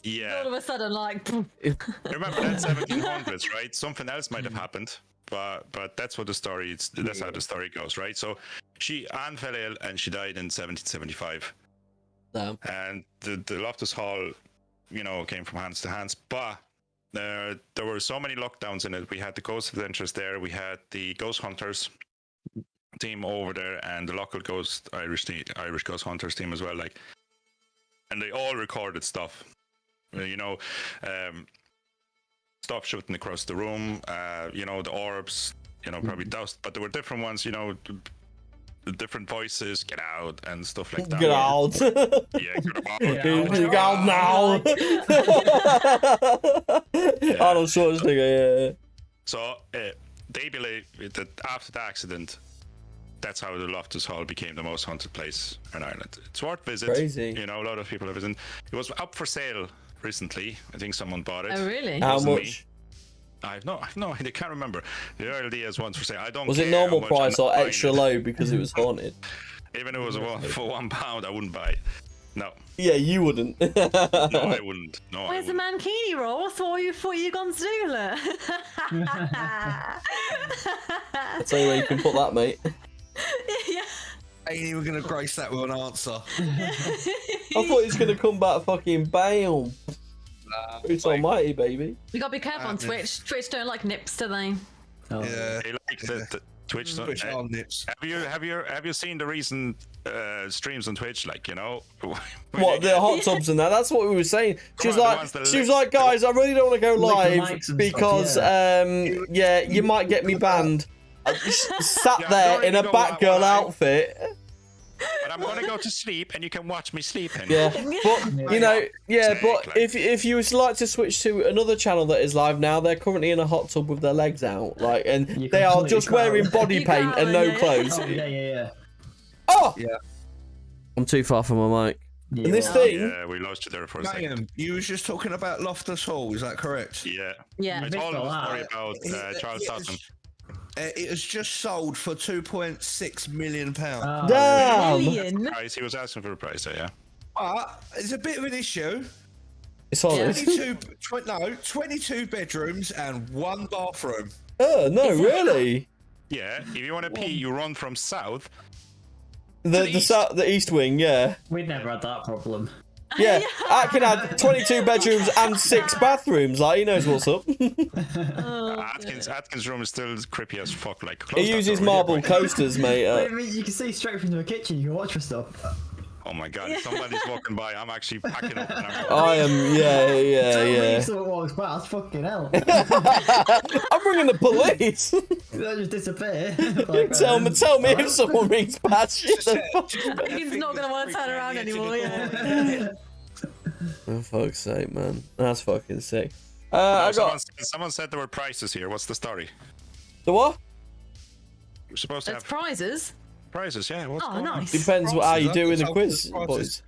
Yeah. All of a sudden, like. Remember that 1700s, right? Something else might have happened, but that's what the story. That's how the story goes, right? So Anne fell ill and she died in 1775. Damn. And the Loftus Hall, came from hands to hands, but there were so many lockdowns in it. We had the Ghost Adventures there. We had the Ghost Hunters team over there, and the local Irish Ghost Hunters team as well. And they all recorded stuff. Stuff shooting across the room. The orbs. Probably dust, but there were different ones. The different voices, get out and stuff like that. Get out. Yeah, Get out now. Arnold Schwarzenegger, yeah. So they believe that after the accident, that's how the Loftus Hall became the most haunted place in Ireland. It's worth visit. Crazy. A lot of people have visited. It was up for sale recently. I think someone bought it. Oh, really? How Wasn't much? me. I've no idea. I can't remember. The early days once for sale. I don't. Was care it normal how much price I'm or not buying extra it. low because it was haunted? Even if it was for £1, I wouldn't buy it. No, Yeah, you wouldn't. no, I wouldn't. No, Where's I the wouldn't. mankini roll? I thought you gone to do that. I'll tell you where you can put that, mate. Yeah. Ain't even gonna grace that with an answer. I thought he was gonna come back fucking bam. It's almighty, baby. We gotta be careful on Twitch. Twitch don't like nips, do they? Oh. Yeah. They like the Twitch. Twitch on nips. Have you seen the recent streams on Twitch? What, the hot tubs and that? That's what we were saying. She was like, guys, I really don't want to go Lick the live mics and because, stuff, you might get me banned. I just sat Yeah, there don't in a even go that Batgirl way. outfit. But I'm gonna go to sleep, and you can watch me sleeping. Yeah, but but if you would like to switch to another channel that is live now, they're currently in a hot tub with their legs out, and You they are completely just can't. wearing body You paint and can't, no yeah. clothes. Oh, yeah. Oh, Yeah. I'm too far from my mic. Yeah. And this thing, Yeah, we lost you there for a second. Graham, you was just talking about Loftus Hall, is that correct? Yeah. Yeah. I told him a story that. about Charles Sutton. It has just sold for £2.6 million. Oh, damn, Million. Price. He was asking for a price, yeah. But it's a bit of an issue. it's on. 22 bedrooms and 1 bathroom. Oh no, really? Yeah. If you want to pee, you run from south. The east wing, yeah. We'd never had that problem. Yeah, I can add 22 bedrooms and 6 bathrooms. Like, he knows what's up. Atkins' room is still creepy as fuck. Like, close He that uses door, marble right? coasters, mate. I mean, you can see straight from the kitchen. You can watch for stuff. Oh my god! If somebody's walking by, I'm actually packing up. And I'm I am, yeah. If someone walks past, fucking hell. I'm ringing the police. They'll just disappear. tell me if someone rings past. Shit the fuck. He's not gonna want to turn around anymore. Yeah. Oh, fuck's sake, man. That's fucking sick. Someone said there were prices here. What's the story? The what? We're supposed to That's have prizes. prizes, yeah. What's Oh, going on? nice. Depends how you do in the quiz, Prices. boys.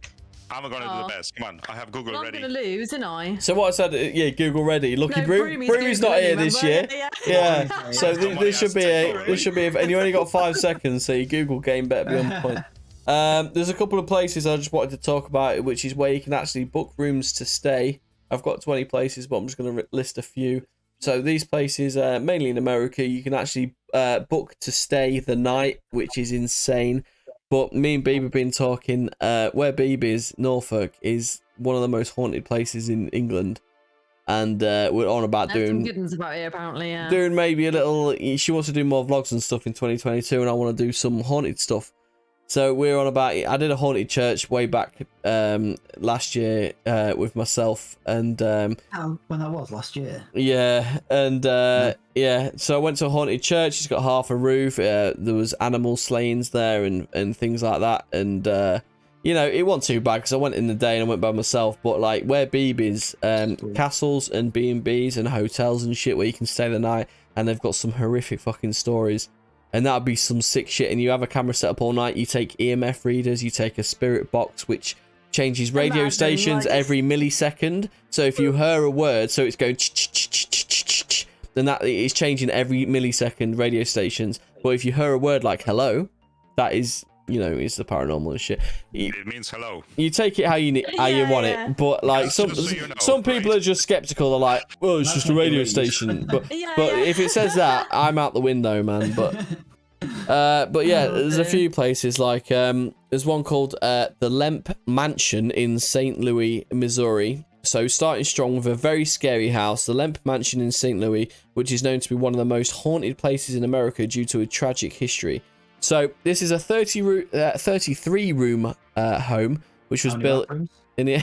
I'm going to do the best. Come on, I have Google Well, I'm ready. gonna lose, ain't I? So what I said, yeah, Google ready. Lucky No, Brewie's Brewie's not Google here ready, this year. remember? Yeah. So Somebody this should has be to take a over. and you only got 5 seconds, so your Google game better be on point. There's a couple of places I just wanted to talk about, which is where you can actually book rooms to stay. I've got 20 places, but I'm just going to list a few. So these places, mainly in America, you can actually book to stay the night, which is insane. But me and Beeb have been talking, where Beeb is, Norfolk, is one of the most haunted places in England. And we're on about There's some doing good ones about it, apparently. Yeah. maybe a little. She wants to do more vlogs and stuff in 2022, and I want to do some haunted stuff. So we're on about. I did a haunted church way back last year with myself and. When that was last year. Yeah, and yeah. So I went to a haunted church. It's got half a roof. There was animal slayings there and things like that. And you know, it wasn't too bad because I went in the day and I went by myself. But like where BB's, castles and B&Bs and hotels and shit where you can stay the night, and they've got some horrific fucking stories. And that'd be some sick shit. And you have a camera set up all night. You take EMF readers. You take a spirit box, which changes radio stations every millisecond. So if you hear a word, so it's going, then that is changing every millisecond radio stations. But if you hear a word like hello, that is, you know, it's the paranormal and shit. It means hello. You take it how you want it. But like some people are just skeptical. They're like, well, it's just a radio station. But if it says that, I'm out the window, man. But yeah, there's a few places like there's one called the Lemp Mansion in St. Louis, Missouri. So starting strong with a very scary house, the Lemp Mansion in St. Louis, which is known to be one of the most haunted places in America due to a tragic history. So this is a 33-room home, which was built in the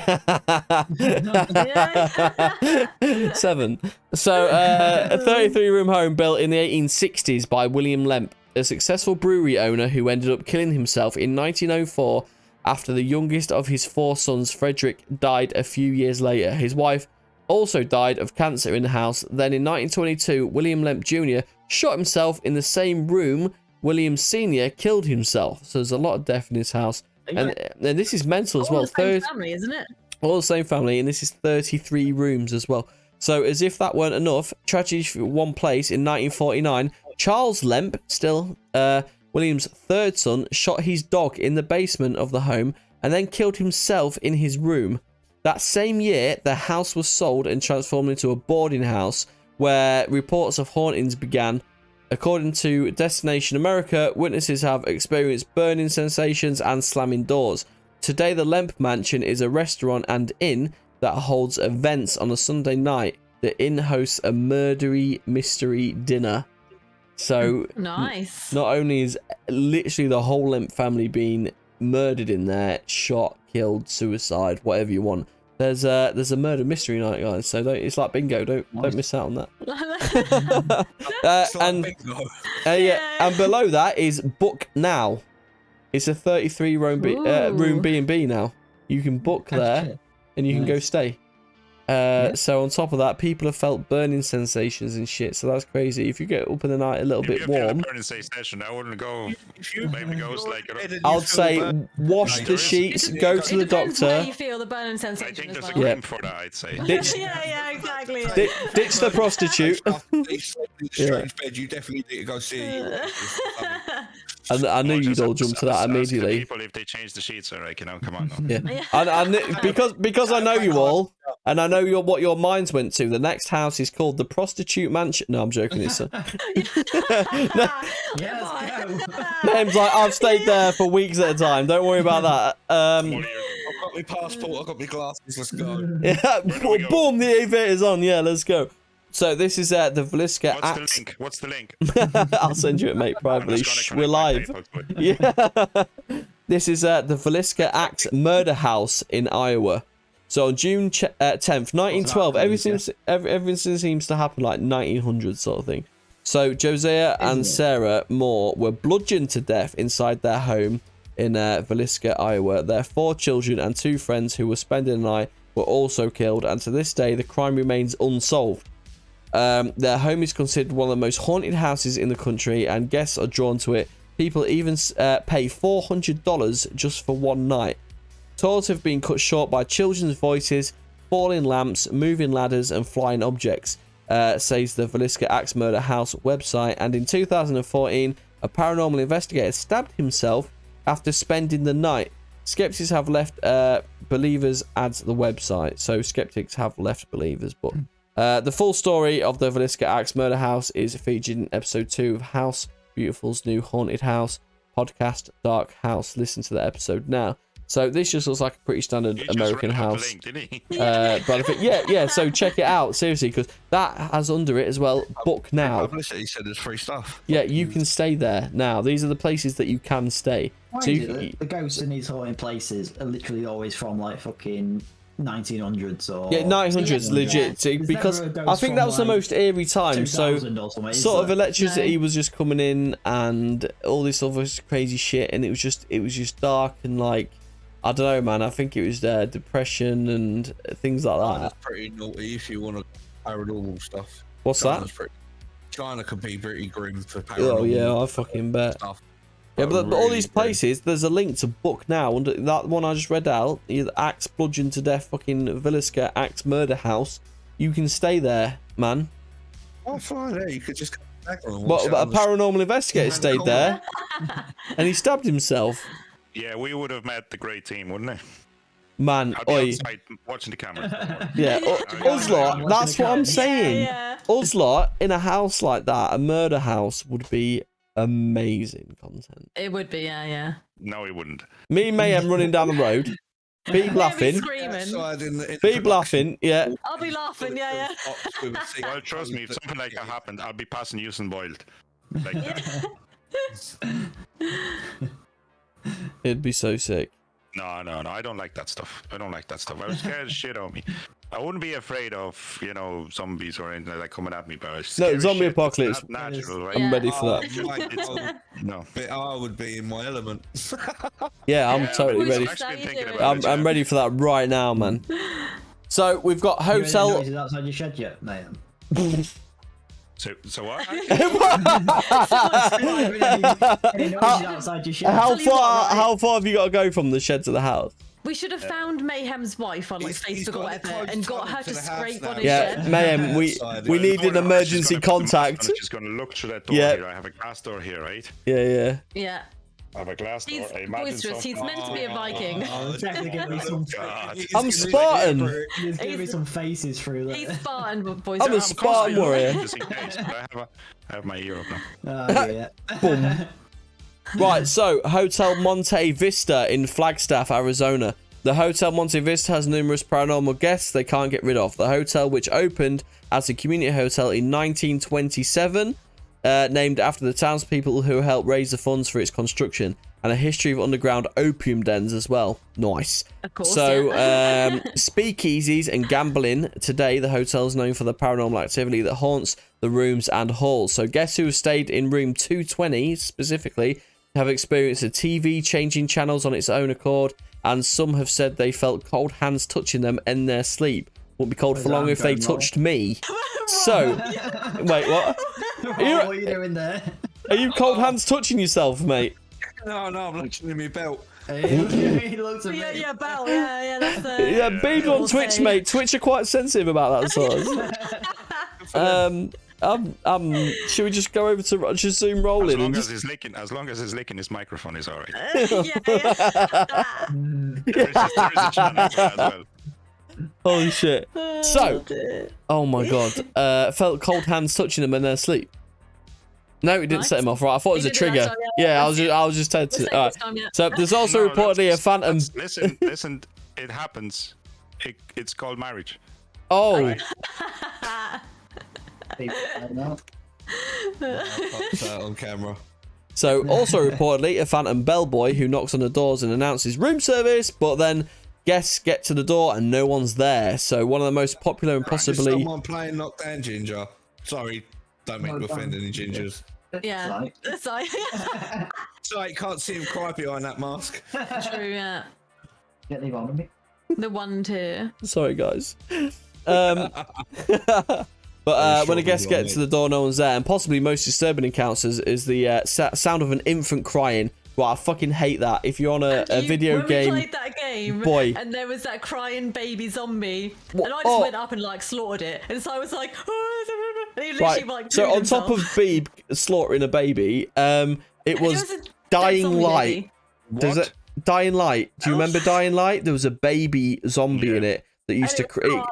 7. So a 33-room home built in the 1860s by William Lemp, a successful brewery owner who ended up killing himself in 1904 after the youngest of his 4 sons, Frederick, died a few years later. His wife also died of cancer in the house. Then in 1922, William Lemp Jr. shot himself in the same room. William Sr. killed himself. So there's a lot of death in his house. And this is mental as well. All the same family, isn't it? All the same family, and this is 33 rooms as well. So as if that weren't enough, tragedy for one place in 1949, Charles Lemp, still William's 3rd son, shot his dog in the basement of the home and then killed himself in his room. That same year, the house was sold and transformed into a boarding house where reports of hauntings began. According to Destination America, witnesses have experienced burning sensations and slamming doors. Today, the Lemp Mansion is a restaurant and inn that holds events on a Sunday night. The inn hosts a murdery mystery dinner. So, nice. Not only is literally the whole Lemp family being murdered in there, shot, killed, suicide, whatever you want. There's a murder mystery night, guys. So it's like bingo. Don't miss out on that. And below that is book now. It's a 33-room room B&B now. You can book there, and you can go stay. So on top of that, people have felt burning sensations and shit. So that's crazy. If you get up in the night a little bit warm, burning sensation, I wouldn't go. Maybe goes like. I'd say wash the sheets, go to the doctor. Where you feel the burning sensation. I think there's a cream for that. I'd say. Yeah, exactly. Ditch the prostitute. Strange bed. You definitely need to go see. I knew you'd all jump to that immediately. People, if they change the sheets, are like, you know, come on. Yeah. Because I know you all, and I know what your minds went to. The next house is called the Prostitute Mansion. No, I'm joking. It's Name's like, I've stayed there for weeks at a time. Don't worry about that. I've got my passport. I've got my glasses. Let's go. Yeah, boom, the aviator's on. Yeah, let's go. So this is the Voliska Axe. What's the link? I'll send you it, mate, privately. We're live. Yeah. This is the Voliska Axe Murder House in Iowa. So on June 10th, 1912, everything seems to happen like 1900 sort of thing. So Josiah and Sarah Moore were bludgeoned to death inside their home in Voliska, Iowa. Their 4 children and 2 friends who were spending the night were also killed, and to this day the crime remains unsolved. Their home is considered one of the most haunted houses in the country, and guests are drawn to it. People even pay $400 just for one night. Tours have been cut short by children's voices, falling lamps, moving ladders, and flying objects, says the Voliska Axe Murder House website. And in 2014, a paranormal investigator stabbed himself after spending the night. Skeptics have left believers, adds the website. So skeptics have left believers, but the full story of the Voliska Axe Murder House is featured in episode 2 of House Beautiful's new haunted house podcast, Dark House. Listen to the episode now. So this just looks like a pretty standard American house. Link, didn't he? But I think, yeah. So check it out seriously, because that has under it as well. Book now. Publicity said there's free stuff. Yeah, you can stay there now. These are the places that you can stay. Why So is you, it that the ghosts in these haunted places are literally always from like fucking 1900s or 1900s legit, because I think that was the most eerie time. So sort of electricity was just coming in and all this other crazy shit, and it was just dark and like, I don't know, man. I think it was depression and things like that. That's pretty naughty if you want paranormal stuff. What's that? China can be pretty grim for paranormal. Oh yeah, I fucking bet. Stuff. Yeah, but all these places, there's a link to book now. And that one I just read out, the axe bludgeon to death, fucking Voliska axe murder house. You can stay there, man. Oh, fine. There, you could just come back on. But a paranormal investigator stayed there, and he stabbed himself. Yeah, we would have met the great team, wouldn't it? Man, I'd be oi. outside watching the camera. Yeah, us lot, that's what I'm saying. Yeah. Us lot in a house like that, a murder house, would be amazing content. It would be, yeah. No, he wouldn't. Me and Mayhem running down the road, Beeb laughing, Screaming. Beeb laughing, yeah. I'll be laughing, yeah. Well, trust me, if something like that happened, I'll be passing you some boiled. Like that. It'd be so sick. No, I don't like that stuff. I was scared as shit of me. I wouldn't be afraid of, zombies or anything like that coming at me, but zombie apocalypse. Natural, right? I'm ready for that. No. I would be in my element. Yeah, I'm totally ready. I'm ready for that right now, man. So we've got hotel. Is it outside your shed yet, ma'am? So what? How far have you got to go from the shed to the house? We should have found Mayhem's wife on like Facebook or whatever and got her to scrape on his shed. shed. Mayhem, we need an emergency contact. She's going to look through that door here. I have a glass door here, right? Yeah. I have a glass door. He's boisterous. He's meant to be a Viking. I'm Spartan. He's giving me some faces through that. He's Spartan, boys. I'm a Spartan warrior. Just in case, but I have my ear up now. Yeah. Boom. Right, so Hotel Monte Vista in Flagstaff, Arizona. The Hotel Monte Vista has numerous paranormal guests they can't get rid of. The hotel, which opened as a community hotel in 1927, named after the townspeople who helped raise the funds for its construction, and a history of underground opium dens as well. Nice. Of course. So, speakeasies and gambling. Today, the hotel is known for the paranormal activity that haunts the rooms and halls. So, guests who have stayed in room 220 specifically have experienced a TV changing channels on its own accord, and some have said they felt cold hands touching them in their sleep. Won't be cold for long if they touched me. So, wait, what? What are you doing there? Are you cold hands touching yourself, mate? No, I'm looking at my belt. He looks at me. Yeah, Bell. Yeah, that's the. Yeah, Beeb on Twitch, mate. Twitch are quite sensitive about that sort of. Should we just go over to just zoom rolling? As long as he's licking his microphone is alright. Yeah. There is a channel as well. Holy shit. So, oh my god. Felt cold hands touching them in their sleep. No, it didn't set him off, right? I thought it was a trigger. Yeah, I was just tempted. Alright. So there's also reportedly a phantom. Listen, it happens. It's called marriage. Oh. Right. On camera. So also reportedly a phantom bellboy who knocks on the doors and announces room service, but then guests get to the door and no one's there. So one of the most popular and possibly someone playing Knockdown Ginger. Sorry, don't make me offend any gingers. Yeah, sorry. Sorry, can't see him cry behind that mask. True, yeah. Get the on me. The one, two. sorry guys. But when a guest gets to the door, no one's there. And possibly most disturbing encounters is the sound of an infant crying. Well, I fucking hate that. If you're on a video game, we played that game, boy, and there was that crying baby zombie, and I just went up and like slaughtered it, and so I was like, and he literally, like, so on himself. top of Beeb slaughtering a baby, it was Dying Light. Does it Dying Light? Do you remember Dying Light? There was a baby zombie in it that used to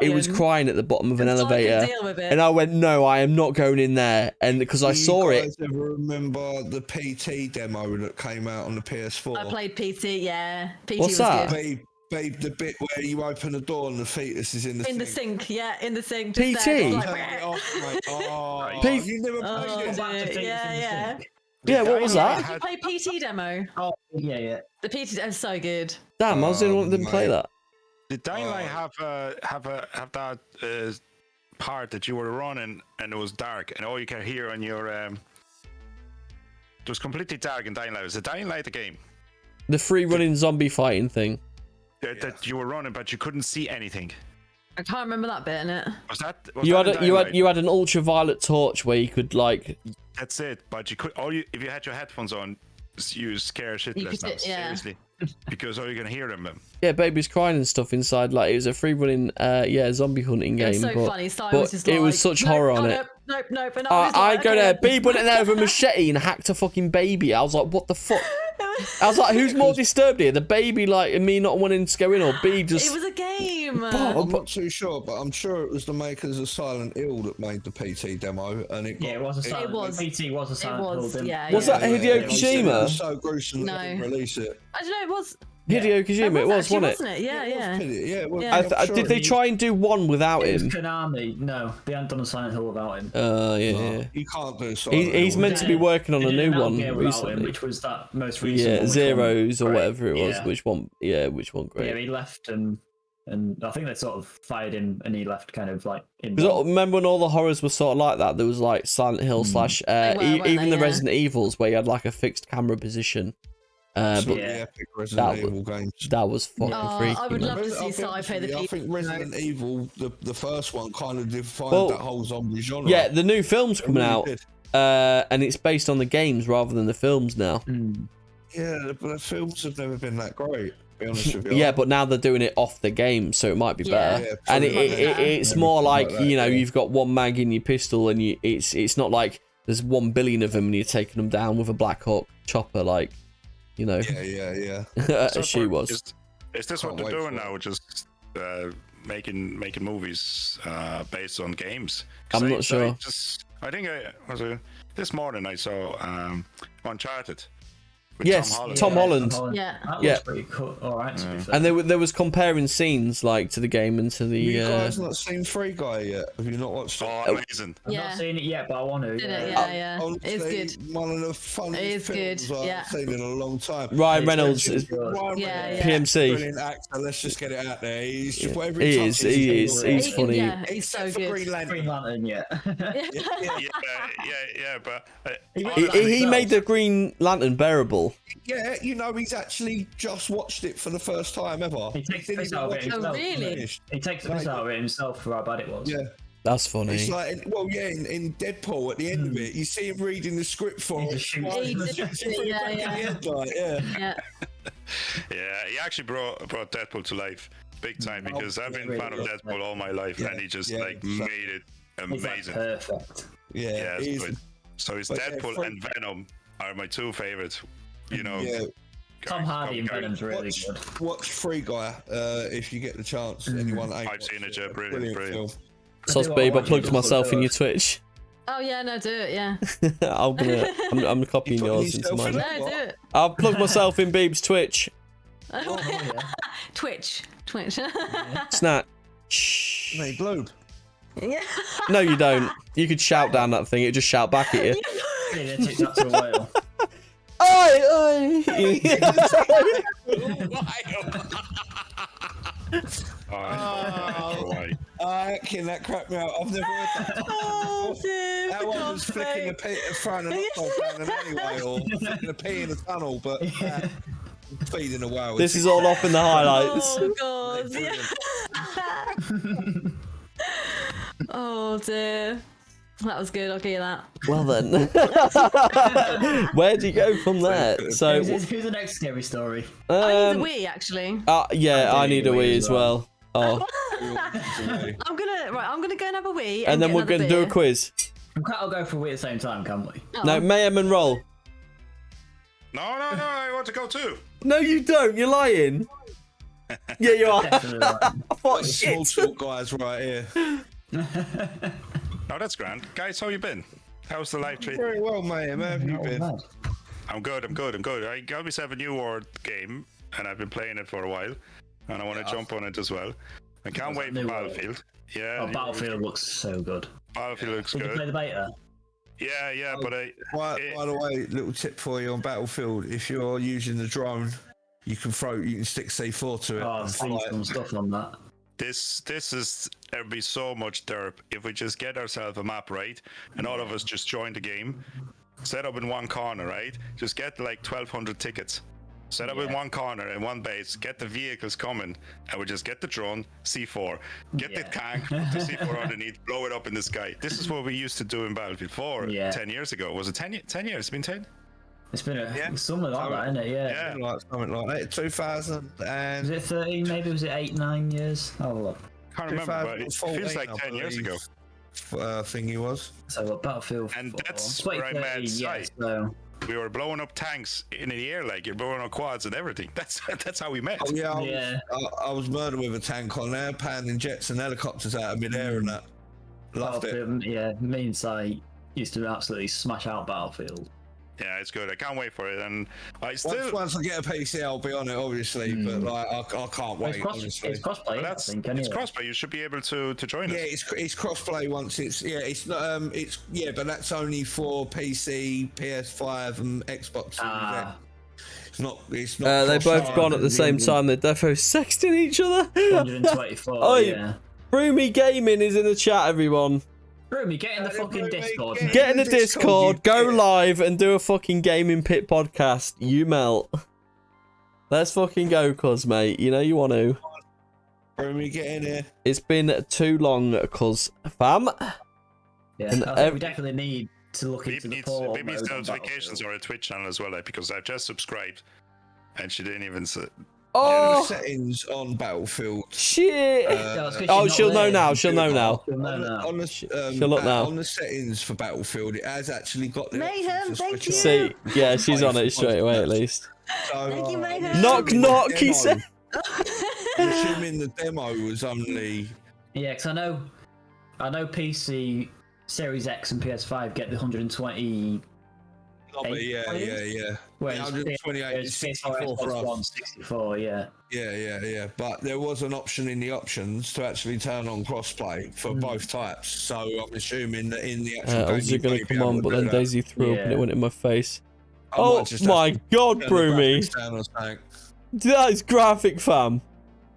it was crying. crying at the bottom of an So I could elevator, deal with it. and I went, no, I am not going in there, and because I saw You it. guys ever remember the PT demo that came out on the PS4? I played PT, yeah. PT What's was that? good. Babe, the bit where you open the door and the fetus is in the In the sink. sink, yeah, in the sink. PT? Just there, just Turn it off, mate. Oh, P- you never played it? dear. Yeah. Yeah, what was that? Did you play PT demo? Oh, yeah. The PT is so good. Damn, I was the only one that didn't play mate. that. Did Dying Light have that part that you were running and it was dark and all you can hear on your it was completely dark in Dying Light. Was it Dying Light the game? The free running zombie fighting thing. That you were running but you couldn't see anything. I can't remember that bit in it. Was that You that had in Dying Light? you had an ultraviolet torch where you could like. That's it. But you could if you had your headphones on, you scare shitless could now. sit- yeah. Seriously, because all you can hear them. Yeah, babies crying and stuff inside. Like it was a free running, zombie hunting It game. was so but, funny. So I but was just it like, was such nope, horror on oh, it. Nope. And I was I'd like, go okay. there, Beeb went in there with a machete and hacked a fucking baby. I was like, what the fuck? I was like, who's more disturbed here? The baby, like, and me not wanting to go in, or Beeb just. It was a game. I'm not too sure, but I'm sure it was the makers of Silent Hill that made the PT demo, and it got, Yeah, it was a silent. was. PT was a silent hill, didn't yeah. Was yeah. that Hideo they said it Kojima? was so gruesome No. they didn't release it. I don't know. It was. Hideo Kojima, it was, actually, wasn't it? Yeah. Yeah, it was. Yeah. I'm sure Did they try and do one without It was him? Konami. No, they hadn't done a Silent Hill without him. Yeah. You can't do Silent He's Hill. meant to be working on They a did new Metal one Gear without him, recently. which was that most recent. Yeah, one, which Zeros one or great. whatever it was. Yeah. Which one? Yeah, which one? Yeah, Great. he left and I think they sort of fired him and he left kind of like in. Because remember when all the horrors were sort of like that? There was like Silent Hill slash weren't even they? the Yeah. Resident Evils where you had like a fixed camera position. But Some of Yeah. the epic Resident That Evil games. that was fucking freaky. I would man. love to see I'll be Si honest play with the you, I PT. think Resident Evil, the first one, kind of defined Well, that whole zombie genre. Yeah, the new film's It coming really out, did. and it's based on the games rather than the films now. Yeah, but the films have never been that great. To be honest with you. Yeah, but now they're doing it off the game, so it might be better. Yeah, And probably it's better. more like Like that, you know yeah. you've got one mag in your pistol, and it's not like there's 1 billion of them and you're taking them down with a Black Hawk chopper, like you know Yeah. So she for- was. Is this what Can't they're wait doing for now? Just making movies based on games? I'm not sure. I think this morning I saw Uncharted. With Yes, Tom Holland. Tom Holland. Yeah. That Yeah. looks pretty cool. All right, to be fair. And there was comparing scenes like to the game and to Have you the. guys not seen Free Guy yet? Have you not watched it? Oh, amazing! I've Yeah. not seen it yet, but I want to. Did it? yeah. Yeah. Honestly, It's good. One of the funniest It is films good, yeah. I've seen in a long time. Ryan It's Reynolds very is good. Ryan Yeah, Reynolds, yeah. PMC. brilliant actor. Let's just get it out there. He's just whatever He touches, is. He's He can- funny. Yeah, he's so except for good. Green Lantern. Green Lantern, yeah. Yeah, but He made the Green Lantern bearable. Yeah, you know, he's actually just watched it for the first time ever. He takes the didn't piss even out of watch it it himself. Oh, really? finished. He takes the piss out of it himself for how bad it was. Yeah. That's It's funny. like, well, yeah, in Deadpool, at the end of it, you see him reading the script for He it. just shoots He him. just- Shoots him through the yeah, back of the yeah. head, like, yeah. Yeah. yeah, he actually brought Deadpool to life big time because I've been a fan of really Deadpool all my life, and he just Yeah, like so- made it He's like amazing. perfect. Yeah, Yeah, it's he's- good. So it's but yeah, Deadpool for- and Venom are my two favorites. You know, yeah. Tom Hardy and Venom's really Watch, good. watch Free Guy if you get the chance. Anyone ain't I've seen watched it, yeah, brilliant. film. Sos I do babe, I wanna plugged watch it myself just in for your Twitch. Oh yeah, no, do it. Yeah. I'm copying You put yours into yourself mine. in No, do it. I'll plug myself in Beeb's Twitch. Oh, yeah. Twitch. Snap. Shh. Hey, Globe. Yeah. No, you don't. You could shout down that thing. It just shout back at you. Yeah, they take that to a whale. Oi, Alright. I reckon that cracked me out. I've never heard that. Oh dear. That one was flicking a pee, throwing an hot dog down an alleyway, or flicking a pee in a tunnel, but feeding a whale. This is all off in the highlights. Oh god. Yeah. Oh dear. That was good. I'll give you that. Well then, where do you go from there? So, Who's the next scary story? I need um, the Wii actually. yeah, I need a Wii as well. Oh, I'm gonna go and have a Wii. and then get we're going to do a another quiz. We can't all go for we at the same time, can we? beer. No, Oh. mayhem and roll. No, I want to go too. No, you don't. You're lying. Yeah, you are. Definitely right. I thought, Small shit. talk guys right here. No, that's grand. Guys, how you been? How's the life treat? Very well, mate. How have you Not all been? bad. I'm good. I got myself a new Word game, and I've been playing it for a while, and I want to jump on it as well. I can't wait for New Battlefield. Yeah. Oh, Battlefield looks so good. Battlefield looks Did you play good. the beta? Yeah, but By the way, little tip for you on Battlefield: if you're using the drone, you can stick C4 to it. Oh, I've and seen fly it. some stuff on that. this is there'll be so much derp if we just get ourselves a map right, and all of us just join the game, set up in one corner, right? Just get like 1,200 tickets. Set up in one corner in one base, get the vehicles coming, and we just get the drone, C4, get the tank, put the C4 underneath, blow it up in the sky. This is what we used to do in Battlefield 4 10 years ago. Was it 10 years? It's been 10? It's been something like that, isn't it? Yeah. Like something like that. 2000 and Was it 13? Maybe was it 8-9 years? Oh, look. Can't remember, but it feels like 10 years ago. Thing he was. So what, Battlefield 4. And that's It's where I met 2013, yeah, Sight. so We were blowing up tanks in the air, like you're blowing up quads and everything. That's how we met. Oh yeah, I was murdered with a tank on there, panning jets and helicopters out of midair and that. Loved it. Battlefield, yeah, me and Sai used to absolutely smash out Battlefield. Yeah, it's good. I can't wait for it, and I still. Once I get a PC, I'll be on it, obviously. But like, I can't wait. Honestly, It's crossplay, I That's think. it's Anyway. crossplay. You should be able to join Yeah, us. it's crossplay once it's not but that's only for PC, PS5, and Xbox Series X. It's not. They both gone at the same time. They're defo sexting each other. 124. Oi. Yeah. Broomy Gaming is in the chat, everyone. Broomy, get in the fucking Discord. get- Get in the the Discord, Discord, go you- live and do a fucking Gaming Pit podcast. You melt. Let's fucking go, cuz, mate. You know you want to. When we get in here, It's been too long, cuz, fam. Yeah, And I think we definitely need to look into the portal. Maybe mode on notifications Battlefield. or a Twitch channel as well, like, because I've just subscribed, and she didn't even say. Oh, settings on Battlefield. shit. Yeah, it's 'cause Oh, she's she'll not know there. now. She'll know now. She'll know now. She'll look now. On the settings for Battlefield, it has actually got the Mayhem, option to thank switch you. See, yeah, she's on it straight away at least. So, Thank you, Mayhem. Knock, knock, he demo. said. I'm assuming the demo was only. Yeah, because I know PC, Series X, and PS5 get the 120. Yeah. Whereas 128 is 64 for us. 164, yeah. Yeah. But there was an option in the options to actually turn on crossplay for both types. So I'm assuming that in the actual I was going to come on, but then Daisy threw up and it went in my face. Oh my god, Broomy. That is graphic, fam.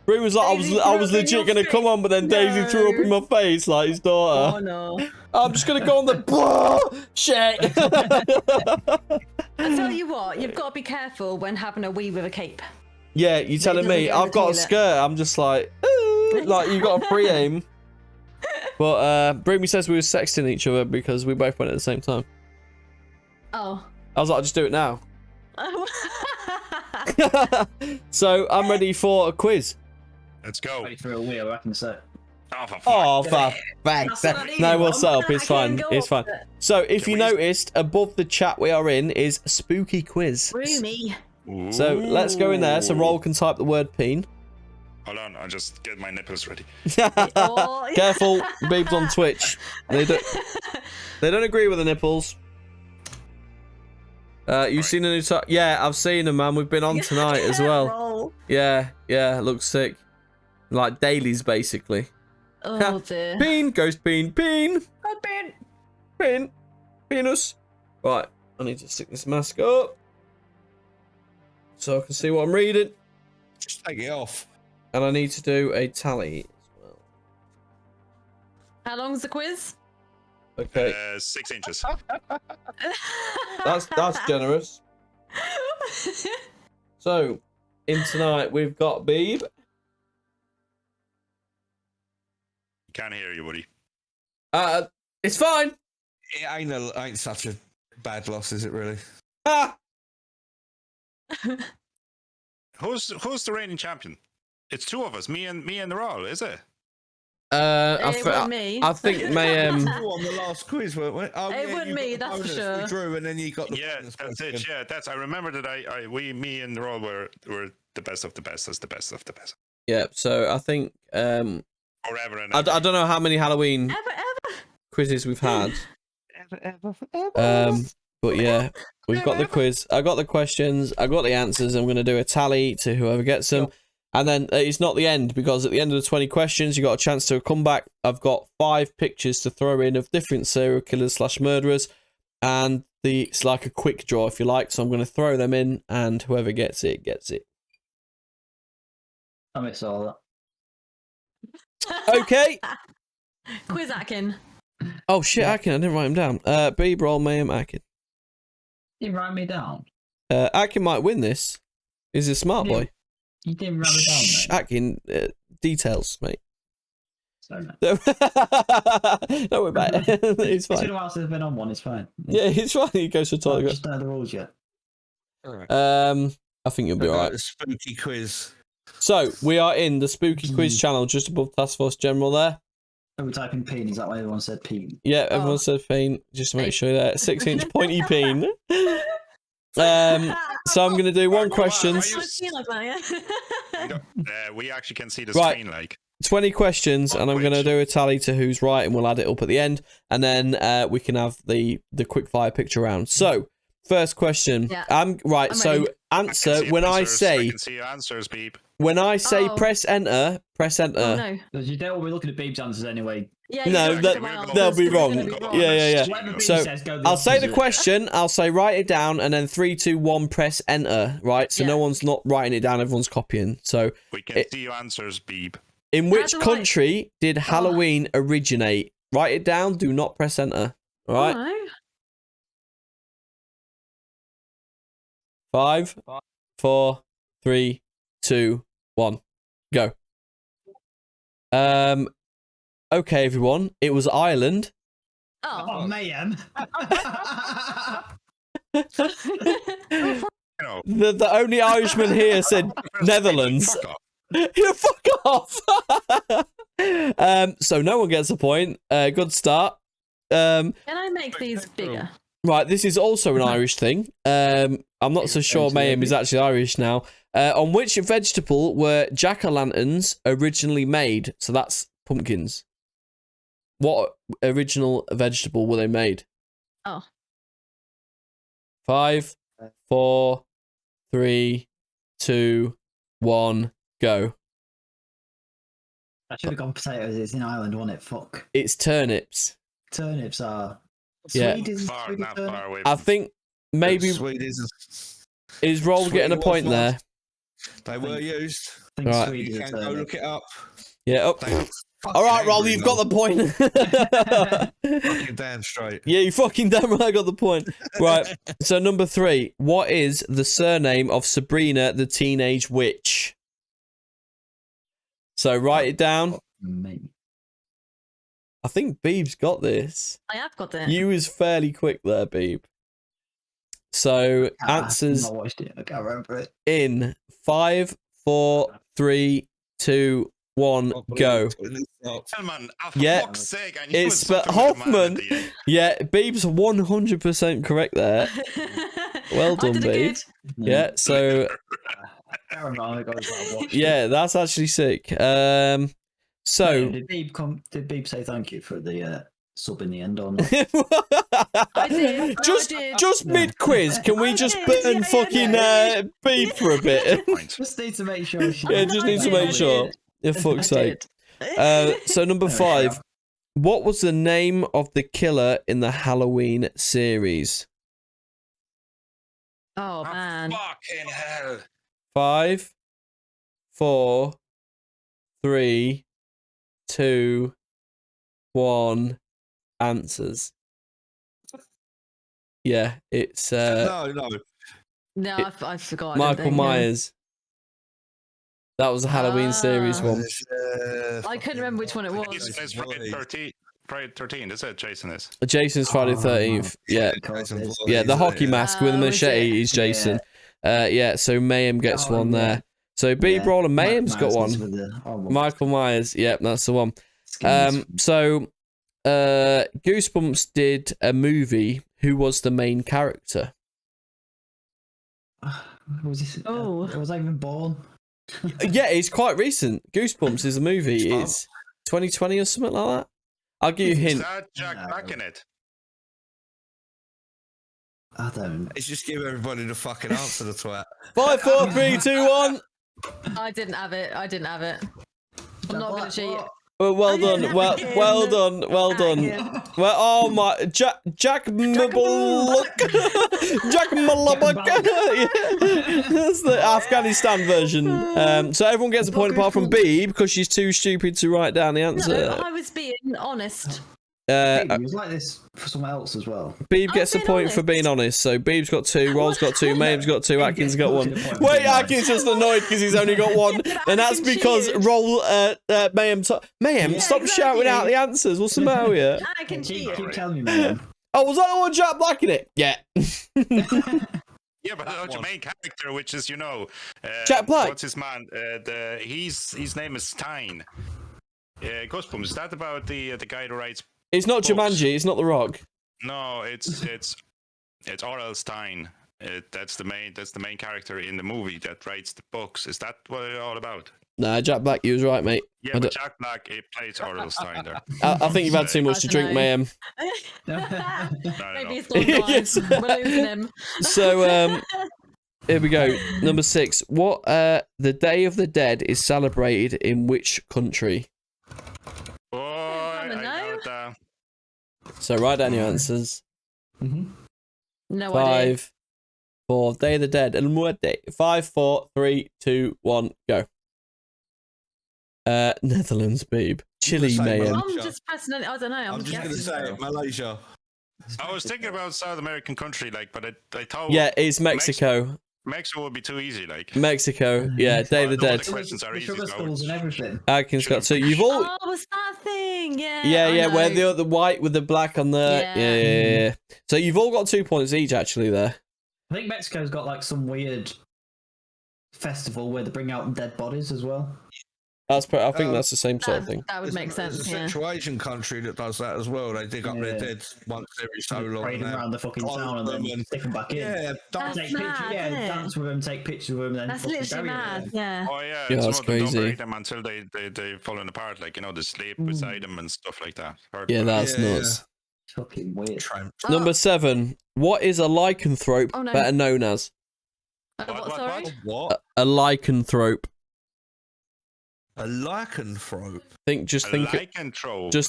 Broomy was like, I was legit going to come on, but then Daisy threw up in my face like his daughter. Oh no. I'm just going to go on the shit. I tell you what, you've got to be careful when having a wee with a cape. Yeah, you telling doesn't me go in I've the got a toilet. skirt. I'm just like, ooh, like you got a pre-aim. But Broomy says we were sexting each other because we both went at the same time. Oh. I was like, I'll just do it now. So I'm ready for a quiz. Let's go. Ready for a wheel, I can say. Oh, for fuck. Oh, thanks. That's what I No, need. what's up? It's I fine. can't go It's fine. on it. So if Can you we- noticed, above the chat we are in is spooky quiz. Roomy. So let's go in there. So Roll can type the word peen. Hold on, I'll just get my nipples ready. Oh, Careful, babes on Twitch. They don't agree with the nipples. You've seen a new type? Yeah, I've seen them, man. We've been on tonight as well. Roll. Yeah, it looks sick. Like dailies, basically. Oh dear. Peen, ghost peen, peen, Oh, Ben. peen, penis. Right, I need to stick this mask up so I can see what I'm reading. Just take it off. And I need to do a tally as well. How long's the quiz? Okay, 6 inches. that's generous. So, in tonight we've got Beeb. Can't hear you, Woody. It's fine. It ain't such a bad loss, is it really? Ah, Who's the reigning champion? It's two of us, me and the Raw, is it? It wasn't me. I think Mayhem. On the last quiz, weren't we? Oh, It wasn't me, that's for sure. We drew, and then you got the bonus that's it. question. Yeah, that's. I remember that. Me and Roll were the best of the best. That's the best of the best. Yeah. So I think Forever and ever. I don't know how many Halloween Ever. quizzes we've had. Ever. But yeah, we've got the quiz. I got the questions. I got the answers. I'm going to do a tally to whoever gets them. Sure. And then it's not the end, because at the end of the 20 questions, you got a chance to come back. I've got 5 pictures to throw in of different serial killers / murderers. And it's like a quick draw, if you like. So I'm going to throw them in, and whoever gets it, gets it. I miss all that. Okay. Quiz Atkin. Oh, shit, Akin. I didn't write him down. B, Roll, Mayhem, Akin. You write me down. Akin might win this. He's a smart boy. You didn't write me down, mate. Akin, details, mate. Sorry, mate. Don't worry about it. It's It's been fine. a while since I've been on one. It's fine. Yeah, it's fine. He goes to the I toilet. just know the rules yet. All right. I think you'll be alright. Spooky quiz. So we are in the spooky quiz channel, just above Task Force General there. Are we typing peen? Is that why everyone said peen? Yeah, everyone said peen, just to make sure that 6-inch pointy peen. So I'm gonna do one question. We actually can see the Right. screen, like 20 questions, and I'm gonna do a tally to who's right, and we'll add it up at the end, and then we can have the quick fire picture round. So first question. Yeah. I'm I'm so ready. answer when I I say can see your answers, beep. when I say Oh. press enter, press enter. Oh no. Because you don't be looking at Beeb's answers anyway. Yeah, No, you don't that- look at my answers, they'll be 'cause wrong. they're gonna be Yeah, yeah, yeah. Whatever Beeb So, says, go the I'll say the opposite. question, I'll say write it down, and then 3, 2, 1, press enter, right? So Yeah. no one's not writing it down, everyone's copying. So We can It- see your answers, beep. in How which do I- country did Halloween originate? Write it down, do not press enter. All right? No. 5, 4, 3, 2, 1, go. Okay, everyone. It was Ireland. Oh. Oh, mayhem. You know, The only Irishman here said Netherlands. fuck off. Yeah, fuck off. So no one gets a point. Good start. Can I make these bigger? Right, this is also an Irish thing. I'm not so sure Mayhem is actually Irish now. On which vegetable were jack-o'-lanterns originally made? So that's pumpkins. What original vegetable were they made? Oh. 5, 4, 3, 2, 1, go. I should have gone potatoes. It's in Ireland, wasn't it? Fuck. It's turnips. Turnips are. Yeah. Swede is Far, Swede not turnip? far away. I think maybe Swede is Roll Swede getting a was point one. there. They were used. I think Right. Swede You is a can go turnip. look it up. Yeah. Oh. They look All right, fucking Roll, angry, you've got the point. Fucking damn straight. Yeah, you fucking damn right I got the point. Right, so number 3. What is the surname of Sabrina the Teenage Witch? So write it down. Mate. I think Beeb's got this. I have got it. You was fairly quick there, Beeb. So answers I watched it. I can't remember it. in 5, 4, 3, 2, 1, go. Hellman, for Yeah. fuck's sake, I knew It's it was something with the man Hoffman. at the end. Yeah, Beeb's 100% correct there. Well done, I did Beeb. it Yeah, so I can't remember. I watched yeah, that's actually sick. So it. Did Beeb say thank you for the sub in the end or not? I did. No, just I did. just mid quiz, can we I just did, burn yeah, fucking yeah. Beeb for a bit? Point. Just need to make sure. She Yeah, just need to make sure. For fuck's sake. So number There we 5. go. What was the name of the killer in the Halloween series? Oh man. Fucking hell. 5, 4, 3, 2, 1. Answers. Yeah, it's No. No, I forgot. I don't Michael think, no. Myers. That was the Halloween series one. I couldn't remember which one it was. It's Friday 13. Friday 13, is it? Jason is. Jason's Friday the 13th. Yeah. Yeah, the hockey mask with a Oh, is machete it? is Jason. Yeah, so Mayhem gets Oh, one yeah. there. So Beeb Roll and Mayhem's got one. With the, Michael Myers, yep, that's the one. So, Goosebumps did a movie. Who was the main character? Was this? Oh. Was I even born? Yeah, it's quite recent. Goosebumps is a movie. It's 2020 or something like that. I'll give you a Is hint. that Jack Black in it? I don't. Let's just give everybody the fucking answer, the twat. 5, 4, 3, 2, 1. I didn't have it. I'm not going to cheat. Well done. Well done. Well done. Well, oh my, Jack Malabuk. Jack Malabuk. That's the Afghanistan version. So everyone gets a point apart from B because she's too stupid to write down the answer. No, I was being honest. He was like this for someone else as well. Beeb gets a point for being honest. So Beeb's got 2, Rol's got 2, Mayem's got 2, Atkins got 1. Wait, Atkins just annoyed because he's only got 1, and that's because Roll, Mayem, stop shouting out the answers. What's the matter with you? I can cheat. Keep telling me, Mayem. Oh, was that the one Jack Black in it? Yeah. Yeah, but the main character, which is Jack Black. What's his man? His name is Stein. Ghostbusters. Is that about the guy who writes? It's not books? Jumanji. It's not The Rock. No, it's R.L. Stein. That's the main character in the movie that writes the books. Is that what it's all about? Nah, Jack Black. You was right, mate. Yeah, but Jack Black plays R.L. Stein there. I think you've had too much to drink, Mayhem. Maybe he's gone blind. Yes. We're losing him. So, here we go. Number 6. What the Day of the Dead is celebrated in which country? Oh, I know that. So write down your answers. No idea. 5, 4. Day of the Dead. And what day? 5, 4, 3, 2, 1. Go. Netherlands, babe. Chile, Mayhem. I'm just pressing it. I don't know. I'm just going to say Malaysia. I was thinking about South American country, but I thought. Yeah, it's Mexico. Mexico would be too easy, Mexico. Yeah, Day of the Dead. The questions are easy. And everything. Atkins got 2. You've all. Oh, was that thing? Yeah. Yeah, where the white with the black on the. Yeah. So you've all got 2 points each, actually, there. I think Mexico's got like some weird festival where they bring out dead bodies as well. I think that's the same sort of thing. That would make sense. There's a Central Asian country that does that as well. They dig up their dead once every so long. Parade them around the fucking town and then stick them back in. Yeah, That's take mad, pictures. isn't it? Dance with them, take pictures with them, then That's fucking literally bury mad. them. Yeah. Oh yeah, Yeah, that's some of them don't crazy. bury them until they falling apart. Like they sleep beside them and stuff like that. Yeah, that's nuts. Fucking weird. Number 7. What is a lycanthrope better known as? Sorry? What? A lycanthrope. A lycanthrope. Just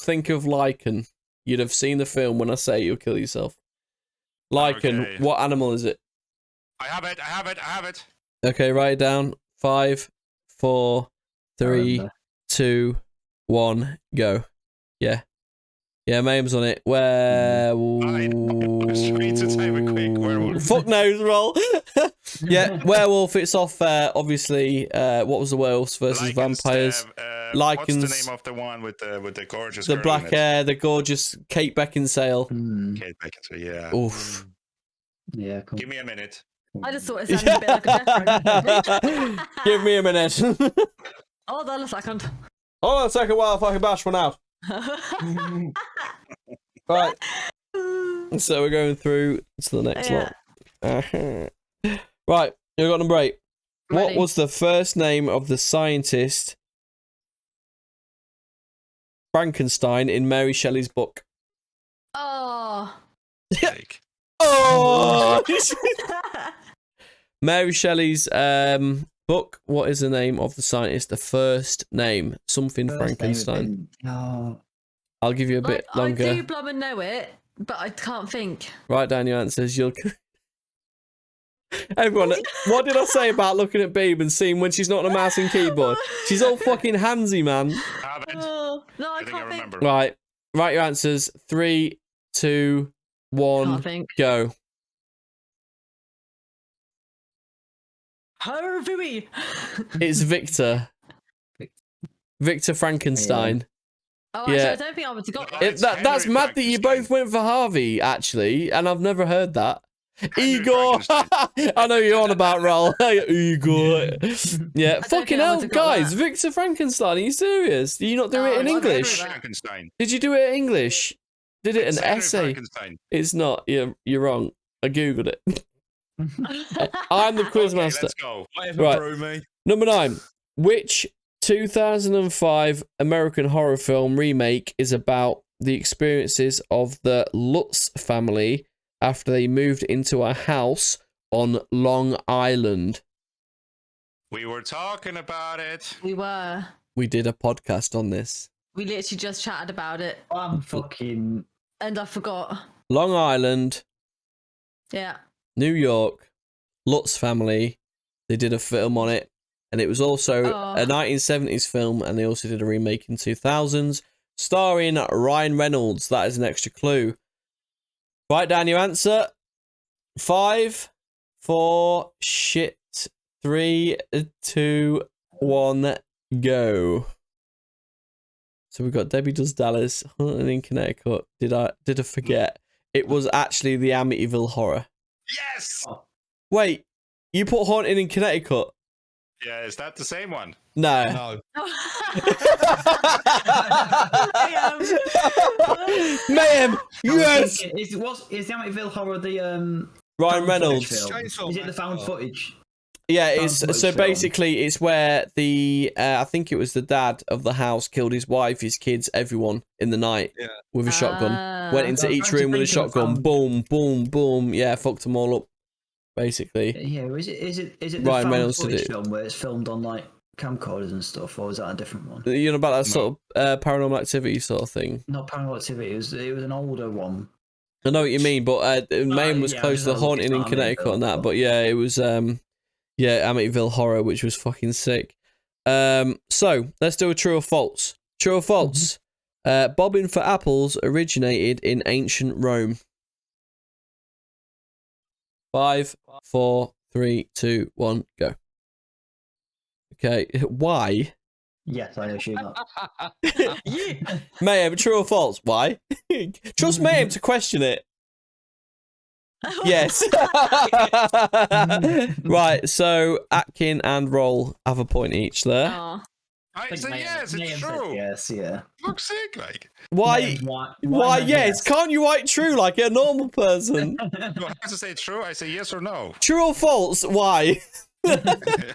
think of lichen. You'd have seen the film. When I say it, you'll kill yourself. Lichen. Okay. What animal is it? I have it. Okay, write it down. 5, 4, 3, 2, 1, go. Yeah. Yeah, Mayem's on it. Werewolf. Fuck knows, roll. Yeah, werewolf. It's off. Obviously, what was the werewolves versus vampires? Lycans. What's the name of the one with the gorgeous? The girl black in it? hair, the gorgeous Kate Beckinsale. Kate Beckinsale. Yeah. Oof. Yeah. Cool. Give me a minute. I just thought it sounded a bit like a death. Give me a minute. Hold on a second. Hold on a second while I fucking bash one out. Right. So we're going through to the next lot. Right, you got number 8. What Ready. was the first name of the scientist Frankenstein in Mary Shelley's book? Oh. Oh! Mary Shelley's book. What is the name of the scientist? The first name. Something Frankenstein. I'll give you a bit longer. I do blubber know it, but I can't think. Write down your answers. Everyone, what did I say about looking at Babe and seeing when she's not on a mouse and keyboard? She's all fucking handsy, man. No, I can't think. Right. Write your answers. 3, 2, 1, go. Harvey. It's Victor. Victor Frankenstein. Oh, actually, I don't think I would have got that. That's mad that you both went for Harvey, actually, and I've never heard that. Igor. I know you're on about Raoul. Igor. Yeah, fucking hell, guys. Victor Frankenstein. Are you serious? Do you not do it in English? Frankenstein. Did you do it in English? Did it an essay? It's not. You're wrong. I googled it. I'm the quizmaster. Let's go. Right. Number 9. Which 2005 American horror film remake is about the experiences of the Lutz family after they moved into a house on Long Island? We were talking about it. We were. We did a podcast on this. We literally just chatted about it. I'm fucking... And I forgot. Long Island. Yeah. New York. Lutz family. They did a film on it. And it was also a 1970s film. And they also did a remake in 2000s. Starring Ryan Reynolds. That is an extra clue. Write down your answer. 5, 4, shit. 3, 2, 1, go. So we've got Debbie Does Dallas, Haunted in Connecticut. Did I forget? It was actually the Amityville Horror. Yes! Wait, you put Haunted in Connecticut? Yeah, is that the same one? No. No. Mayhem! Yes! Is the Amityville Horror the Ryan Reynolds. Is it the found footage? Yeah, it's so basically it's where the I think it was the dad of the house killed his wife, his kids, everyone in the night with a shotgun. Went into each room with a shotgun. Boom, boom, boom. Yeah, fucked them all up. Basically. Yeah, is it the Ryan found Reynolds footage film where it's filmed on like camcorders and stuff, or is that a different one? You know about that sort of paranormal activity sort of thing? Not Paranormal Activity. It was an older one. I know what you mean, but Maine was close to the Haunting in Connecticut and that. But yeah, it was Amityville Horror, which was fucking sick. So let's do a true or false. True or false? Bobbing for apples originated in ancient Rome. 5, 4, 3, 2, 1, go. Okay, why? Yes, I assume that. Mayhem, true or false? Why? Trust Mayhem to question it. Yes. Right, so Atkin and Roll have a point each there. I say yes, it's true. Yes, yeah. Looks sick, like. Why yes? Can't you write true like a normal person? Do I have to say true? I say yes or no. True or false? Why?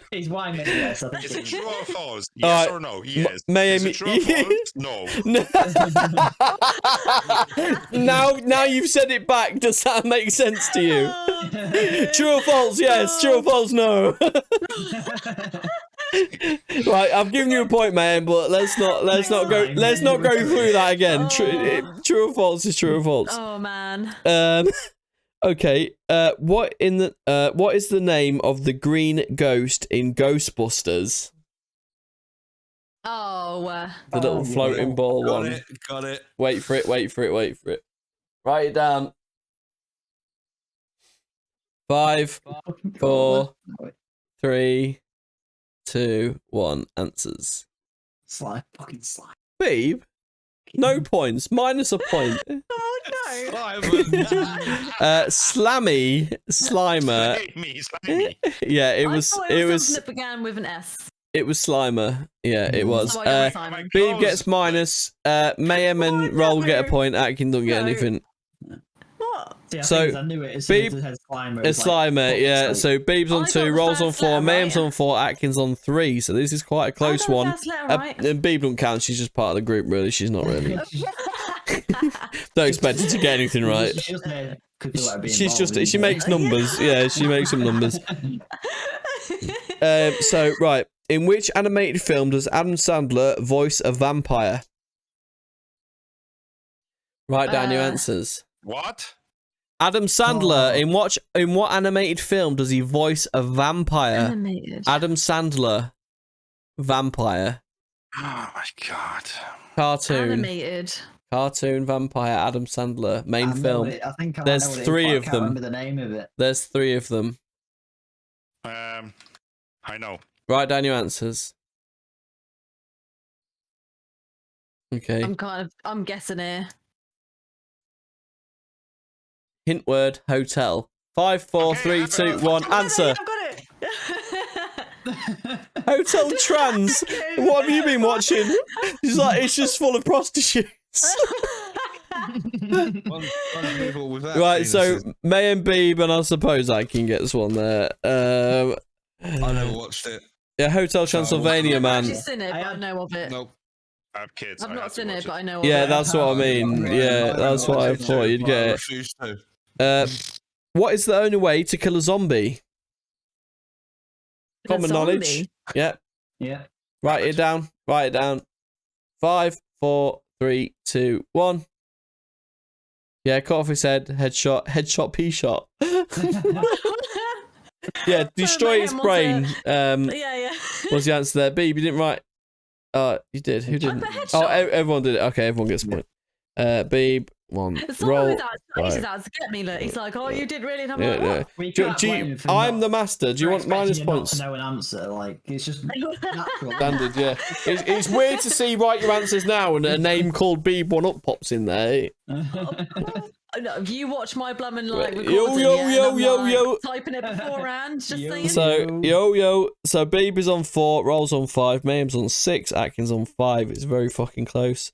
He's why meant yes. I think Is it true or false? All Yes right. or no? Yes. Mayhem, Is it true or false? No. Now you've said it back. Does that make sense to you? True or false? Yes. True or false? No. Right, I've given you a point, man, but let's not go through that again. True or false is true or false. Oh man. Okay. What is the name of the green ghost in Ghostbusters? Oh. The little floating ball one. Got it. Wait for it. Write it down. 5, 4, 3, 2, 1. Answers. Slime, fucking slime. Babe, no points. Minus a point. Oh no. Slammy, Slimer. Slimy. Yeah, it was. It was. That began with an S. It was Slimer. Yeah, it was. So I got Simon. Beeb gets minus. Mayhem and Roll get a point. Atkin don't get anything. What? See, So, I knew it. As soon as it had Slimer, It's Slimer, yeah. So Beeb's on I got 2, the Roll's on first 4, letter Mayhem's right. on 4, Atkin's on 3. So this is quite a close I got the one. first letter right. And Beeb don't count. She's just part of the group, really. She's not really. Don't expect her to get anything right. She makes numbers. Yeah, she makes some numbers. So right, in which animated film does Adam Sandler voice a vampire? Write down your answers. What? Adam Sandler, in what animated film does he voice a vampire? Animated. Adam Sandler, vampire. Oh my god. Cartoon. Animated. Cartoon vampire. Adam Sandler, main film. I think There's know what it is, 3 but I of can't them. remember the name of it. There's 3 of them. I know. Write down your answers. Okay. I'm guessing here. Hint word: hotel. 5, 4, 3, 2, 1. Answer. I've got it. Hotel Trans. What have you been watching? She's like, it's just full of prostitutes. Right, so May and Beeb, and I suppose I can get this one there. I never watched it. Yeah, Hotel Transylvania, man. I've seen it, but I know of it. Nope. I have kids. I've not seen it, but I know of Yeah, it. that's what I mean. Yeah, that's what I thought you'd get. What is the only way to kill a zombie? Common knowledge. Yeah. Yeah. Write it down. Write it down. 5, 4, 3, 2, 1. Yeah, cut off his head. Headshot, P-shot. Yeah, destroy its brain. Yeah. Was the answer there? Beeb, you didn't write. You did. Who didn't? Oh, everyone did it. Okay, everyone gets a point. Beeb, 1. Roll. He's out to get me. Look. He's like, oh, you did really. And I'm Yeah. I'm the master. Do you want minus points? Not to know an answer. Like, it's just natural. Standard, yeah. It's weird to see write your answers now and a name called Beeb One Up pops in there. You watch my blummin' like Yo. typing it beforehand, just saying. So yo. So Beeb is on 4, Rolls on 5, Mayhem's on 6, Atkins on 5. It's very fucking close.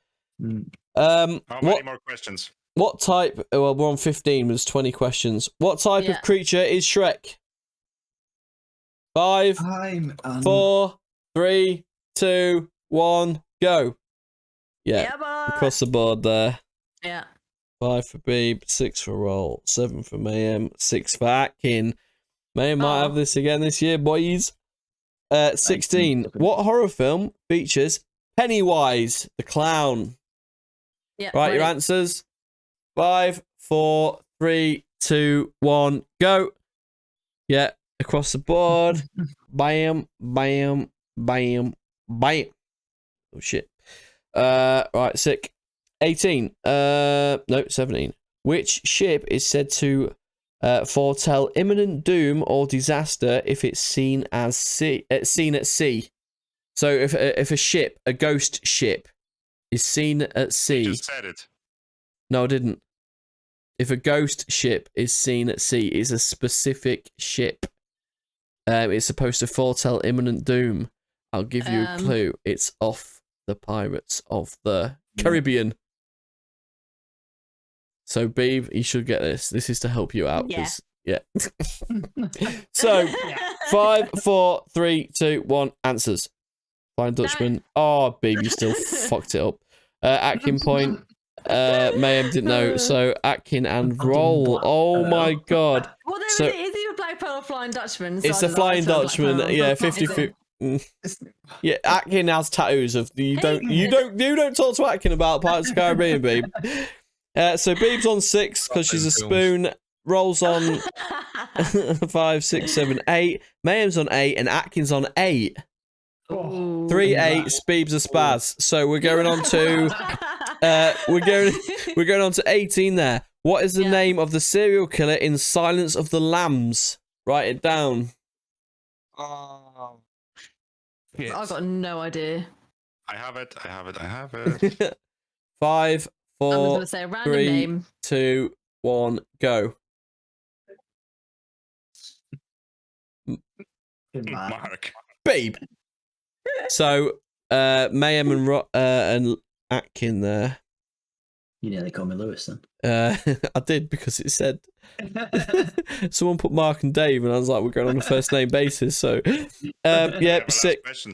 How many more questions? What type? Well, we're on 15. There's 20 questions. What type of creature is Shrek? 5, 4, 3, 2, 1, go. Yeah, across the board there. Yeah. 5 for Beeb, 6 for Roll, 7 for Mayhem, 6 for Atkin. Mayhem might have this again this year, boys. 16. What horror film features Pennywise the clown? Yeah. Right, your answers. 5, 4, 3, 2, 1, go. Yeah, across the board. Bam. Oh shit. Right, sick. 18. No, 17. Which ship is said to foretell imminent doom or disaster if it's seen at sea? So if a ship, a ghost ship, is seen at sea. You just said it. No, I didn't. If a ghost ship is seen at sea, it's a specific ship. It's supposed to foretell imminent doom. I'll give you a clue. It's off the Pirates of the Caribbean. So, Beeb, you should get this. This is to help you out. Yeah. So, 5, 4, 3, 2, 1. Answers. Flying Dutchman. No. Oh, Beeb, you still fucked it up. Atkin point. Mayhem didn't know. So, Atkin and Roll. Oh my god. Well, there is either Black Pearl or Flying Dutchman. So it's a Flying Dutchman. Yeah, 50-50. Yeah, Atkin has tattoos of you don't talk to Atkin about Pirates of the Caribbean, Beeb. So Beeb's on 6 because she's a spoon. Rolls on 5, 6, 7, 8. Mayhem's on 8 and Atkin's on 8. 3 8s. Beeb's a spaz. So we're going on to we're going on to 18 there. What is the name of the serial killer in Silence of the Lambs? Write it down. Yes. I've got no idea. I have it. 5, 4, I'm gonna say a random 3, name. 2, 1, go. Mark. Beeb. So, Mayhem and Atkin there. You nearly called me Lewis then. I did because it said someone put Mark and Dave, and I was like, we're going on a first name basis. So, yeah, 6.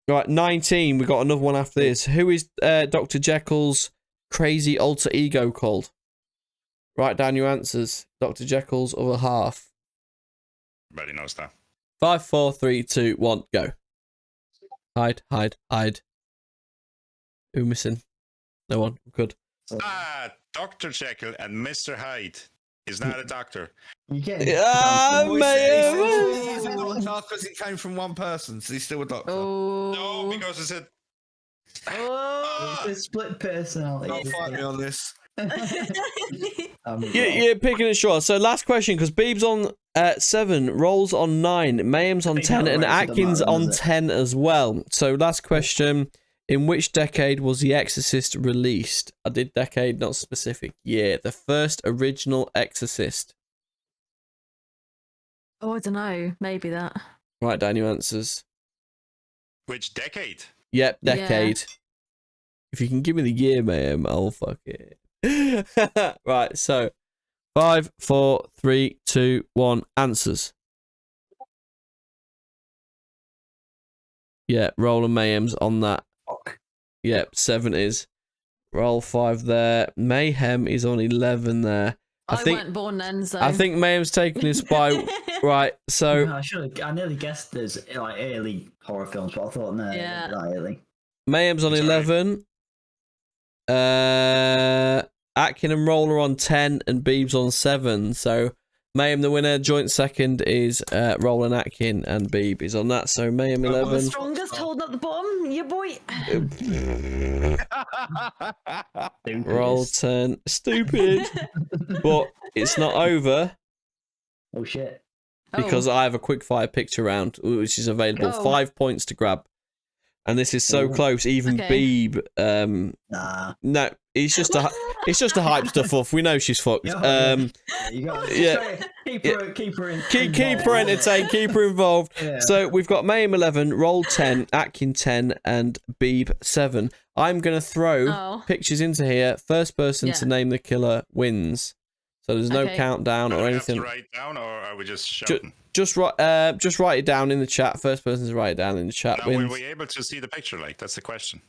Right, 19. We got another one after this. Who is Dr. Jekyll's crazy alter ego called? Write down your answers. Dr. Jekyll's other half. Everybody knows that. 5, 4, 3, 2, 1, go. Hide. Who missing? No one. Good. Dr. Jekyll and Mr. Hyde is not a doctor. Man. He's a doctor because he came from one person, so he's still a doctor. No, because it's a... It's a split personality. Don't fight me on this. You're picking it short. So last question, because Beeb's on 7, Rolls on 9, Mayhem's on 10, and Atkins on 10 as well. So last question. In which decade was The Exorcist released? I did decade, not specific year. The first original Exorcist. Oh, I don't know. Maybe that. Write down your answers. Which decade? Yep, decade. Yeah. If you can give me the year, ma'am, I'll fuck it. Right, so 5, 4, 3, 2, 1. Answers. Yeah, roll and Mayhem's on that. Fuck. Yep, 70s. Roll 5 there. Mayhem is on 11 there. I weren't born then, so I think Mayhem's taking his by. Right, so I nearly guessed there's like early horror films, but I thought no, not early. Mayhem's on 11. Atkin and Roller on 10 and Beebs on 7. So Mayhem the winner. Joint second is Roller and Atkin, and Beeb is on that. So Mayhem 11. The strongest holding up the bottom, your boy. Roll 10. Stupid. But it's not over. Oh shit. Because I have a quick fire picture round, which is available. 5 points to grab. And this is so close, even Beeb. No, it's just a hype stuff off. We know she's fucked. Keep her entertained, keep her involved. Yeah. So we've got Mayhem 11, Roll 10, Atkin 10, and Beeb 7. I'm gonna throw pictures into here. First person to name the killer wins. So there's no countdown or anything. Do we have to write down, or are we just shouting? Just write it down in the chat. First person to write it down in the chat wins. Were we able to see the picture? Like, that's the question.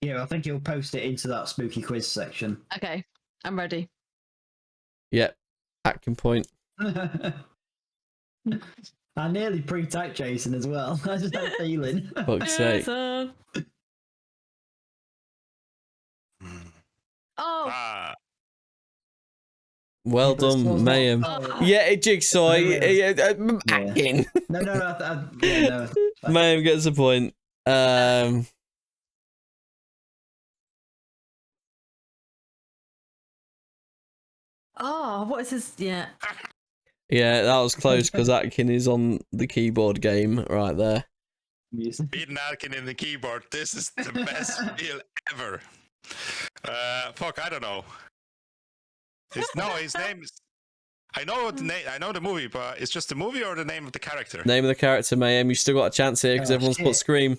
Yeah, I think you'll post it into that spooky quiz section. Okay, I'm ready. Yep, Atkin point. I nearly pre-typed Jason as well. I just had a feeling. Fuck's sake. Well done, Mayhem. Yeah, Jigsaw. Atkin. No. Mayhem gets a point. What is this? Yeah. Yeah, that was close because Atkin is on the keyboard game right there. Beating Atkin in the keyboard. This is the best feel ever. Fuck, I don't know. His name is. I know the name. I know the movie, but it's just the movie or the name of the character. Name of the character, Mayhem. You still got a chance here because everyone's put Scream.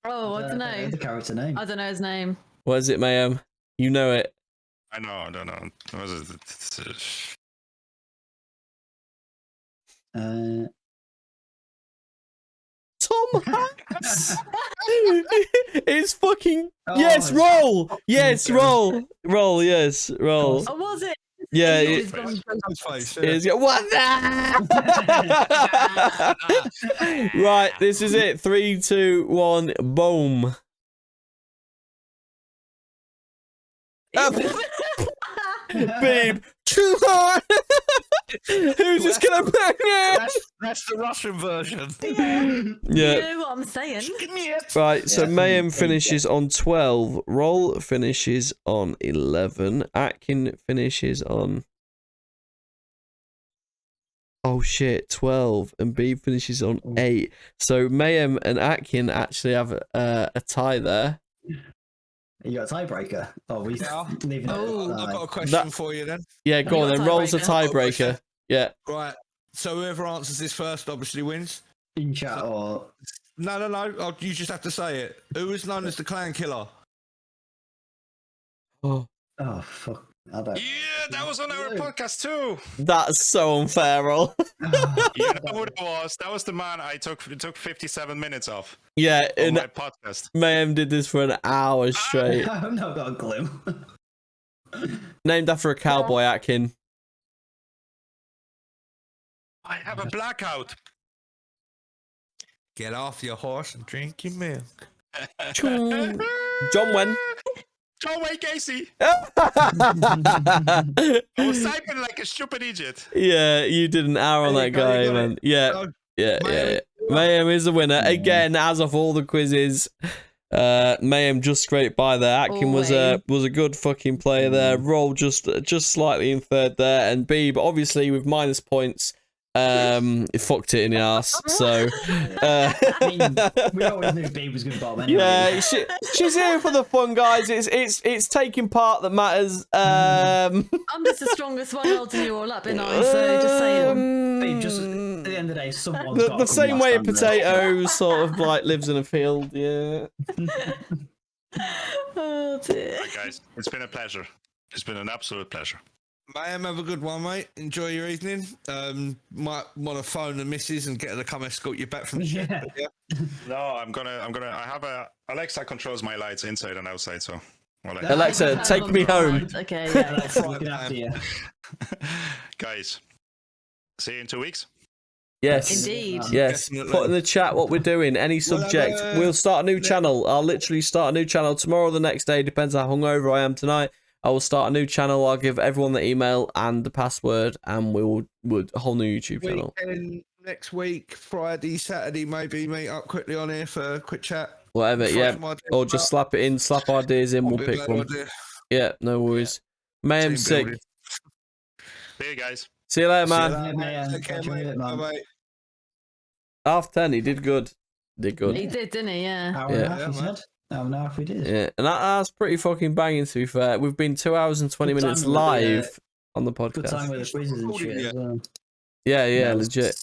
Oh, I don't know. The character name. I don't know his name. What is it, Mayhem? You know it. I don't know. What is it? Tom Hanks. It's fucking roll. Yes, roll. Roll. Yes, roll. Oh, was it? Yeah. What? Right. This is it. 3, 2, 1. Boom. Babe, too hard. Who's just gonna bang it? That's the Russian version. Yeah. You know what I'm saying? Right, so Mayhem finishes on 12. Roll finishes on 11. Atkin finishes on... Oh shit, 12. And Beeb finishes on 8. So Mayhem and Atkin actually have a tie there. You got a tiebreaker? Oh, we leaving it. I've got a question for you then. Yeah, go on then. Roll's a tiebreaker. Yeah. Right. So whoever answers this first obviously wins. In chat or... No. Oh, you just have to say it. Who is known as the clan killer? Oh, fuck. I don't... Yeah, that was on our podcast too. That's so unfair, Roll. You know what it was? That was the man it took 57 minutes off. Yeah, in my podcast. Mayhem did this for an hour straight. I've not got a clue. Named after a cowboy, Atkin. I have a blackout. Get off your horse and drink your milk. John Wayne. John Wayne Gacy. I was typing like a stupid idiot. Yeah, you did an hour on that guy, man. Yeah. Mayhem is the winner again, as of all the quizzes. Mayhem just scraped by there. Atkin was a good fucking player there. Roll just slightly in third there, and Beeb obviously with minus points. It fucked it in the ass. So I mean, we always knew Beeb was going to bomb anyway. Yeah, she's here for the fun, guys. It's taking part that matters. I'm just the strongest one holding you all up, and I so just saying. Beeb, just say someone's got The to same come way a last time, potato sort of like lives in a field, yeah. Oh dear. Right, guys, it's been a pleasure. It's been an absolute pleasure. Ma'am, have a good one, mate. Enjoy your evening. Might want to phone the missus and get her to come escort you back from the ship. Yeah. But yeah. No, I have a Alexa controls my lights inside and outside, so well, Alexa, take me home. Okay, yeah. Alexa, looking after you. guys, see you in 2 weeks. Yes. Indeed. Yes. Definitely. Put in the chat what we're doing. Any subject. We'll start a new channel. I'll literally start a new channel tomorrow or the next day. Depends how hungover I am tonight. I will start a new channel. I'll give everyone the email and the password, and we'll a whole new YouTube channel. Weekend, next week, Friday, Saturday, maybe meet up quickly on here for a quick chat. Whatever, Throw yeah. some ideas Or just out. slap it in, slap ideas in, we'll Probably a pick better one. idea. Yeah, no worries. Mayhem Team sick. building. See you guys. See you later, See you man. later, Yeah, mate. man. Take care, Catch you in a mate. bit, man. Bye-bye. 10:30, he did good. Did good. He did, didn't he? Yeah. Hour and a half, Yeah, he man. said. Hour and a half, we did. Yeah, and that's pretty fucking banging, to be fair. We've been 2 hours and 20 Good minutes timing with the, live on the Good time podcast. with the quizzes and shit as well. Yeah, That was legit.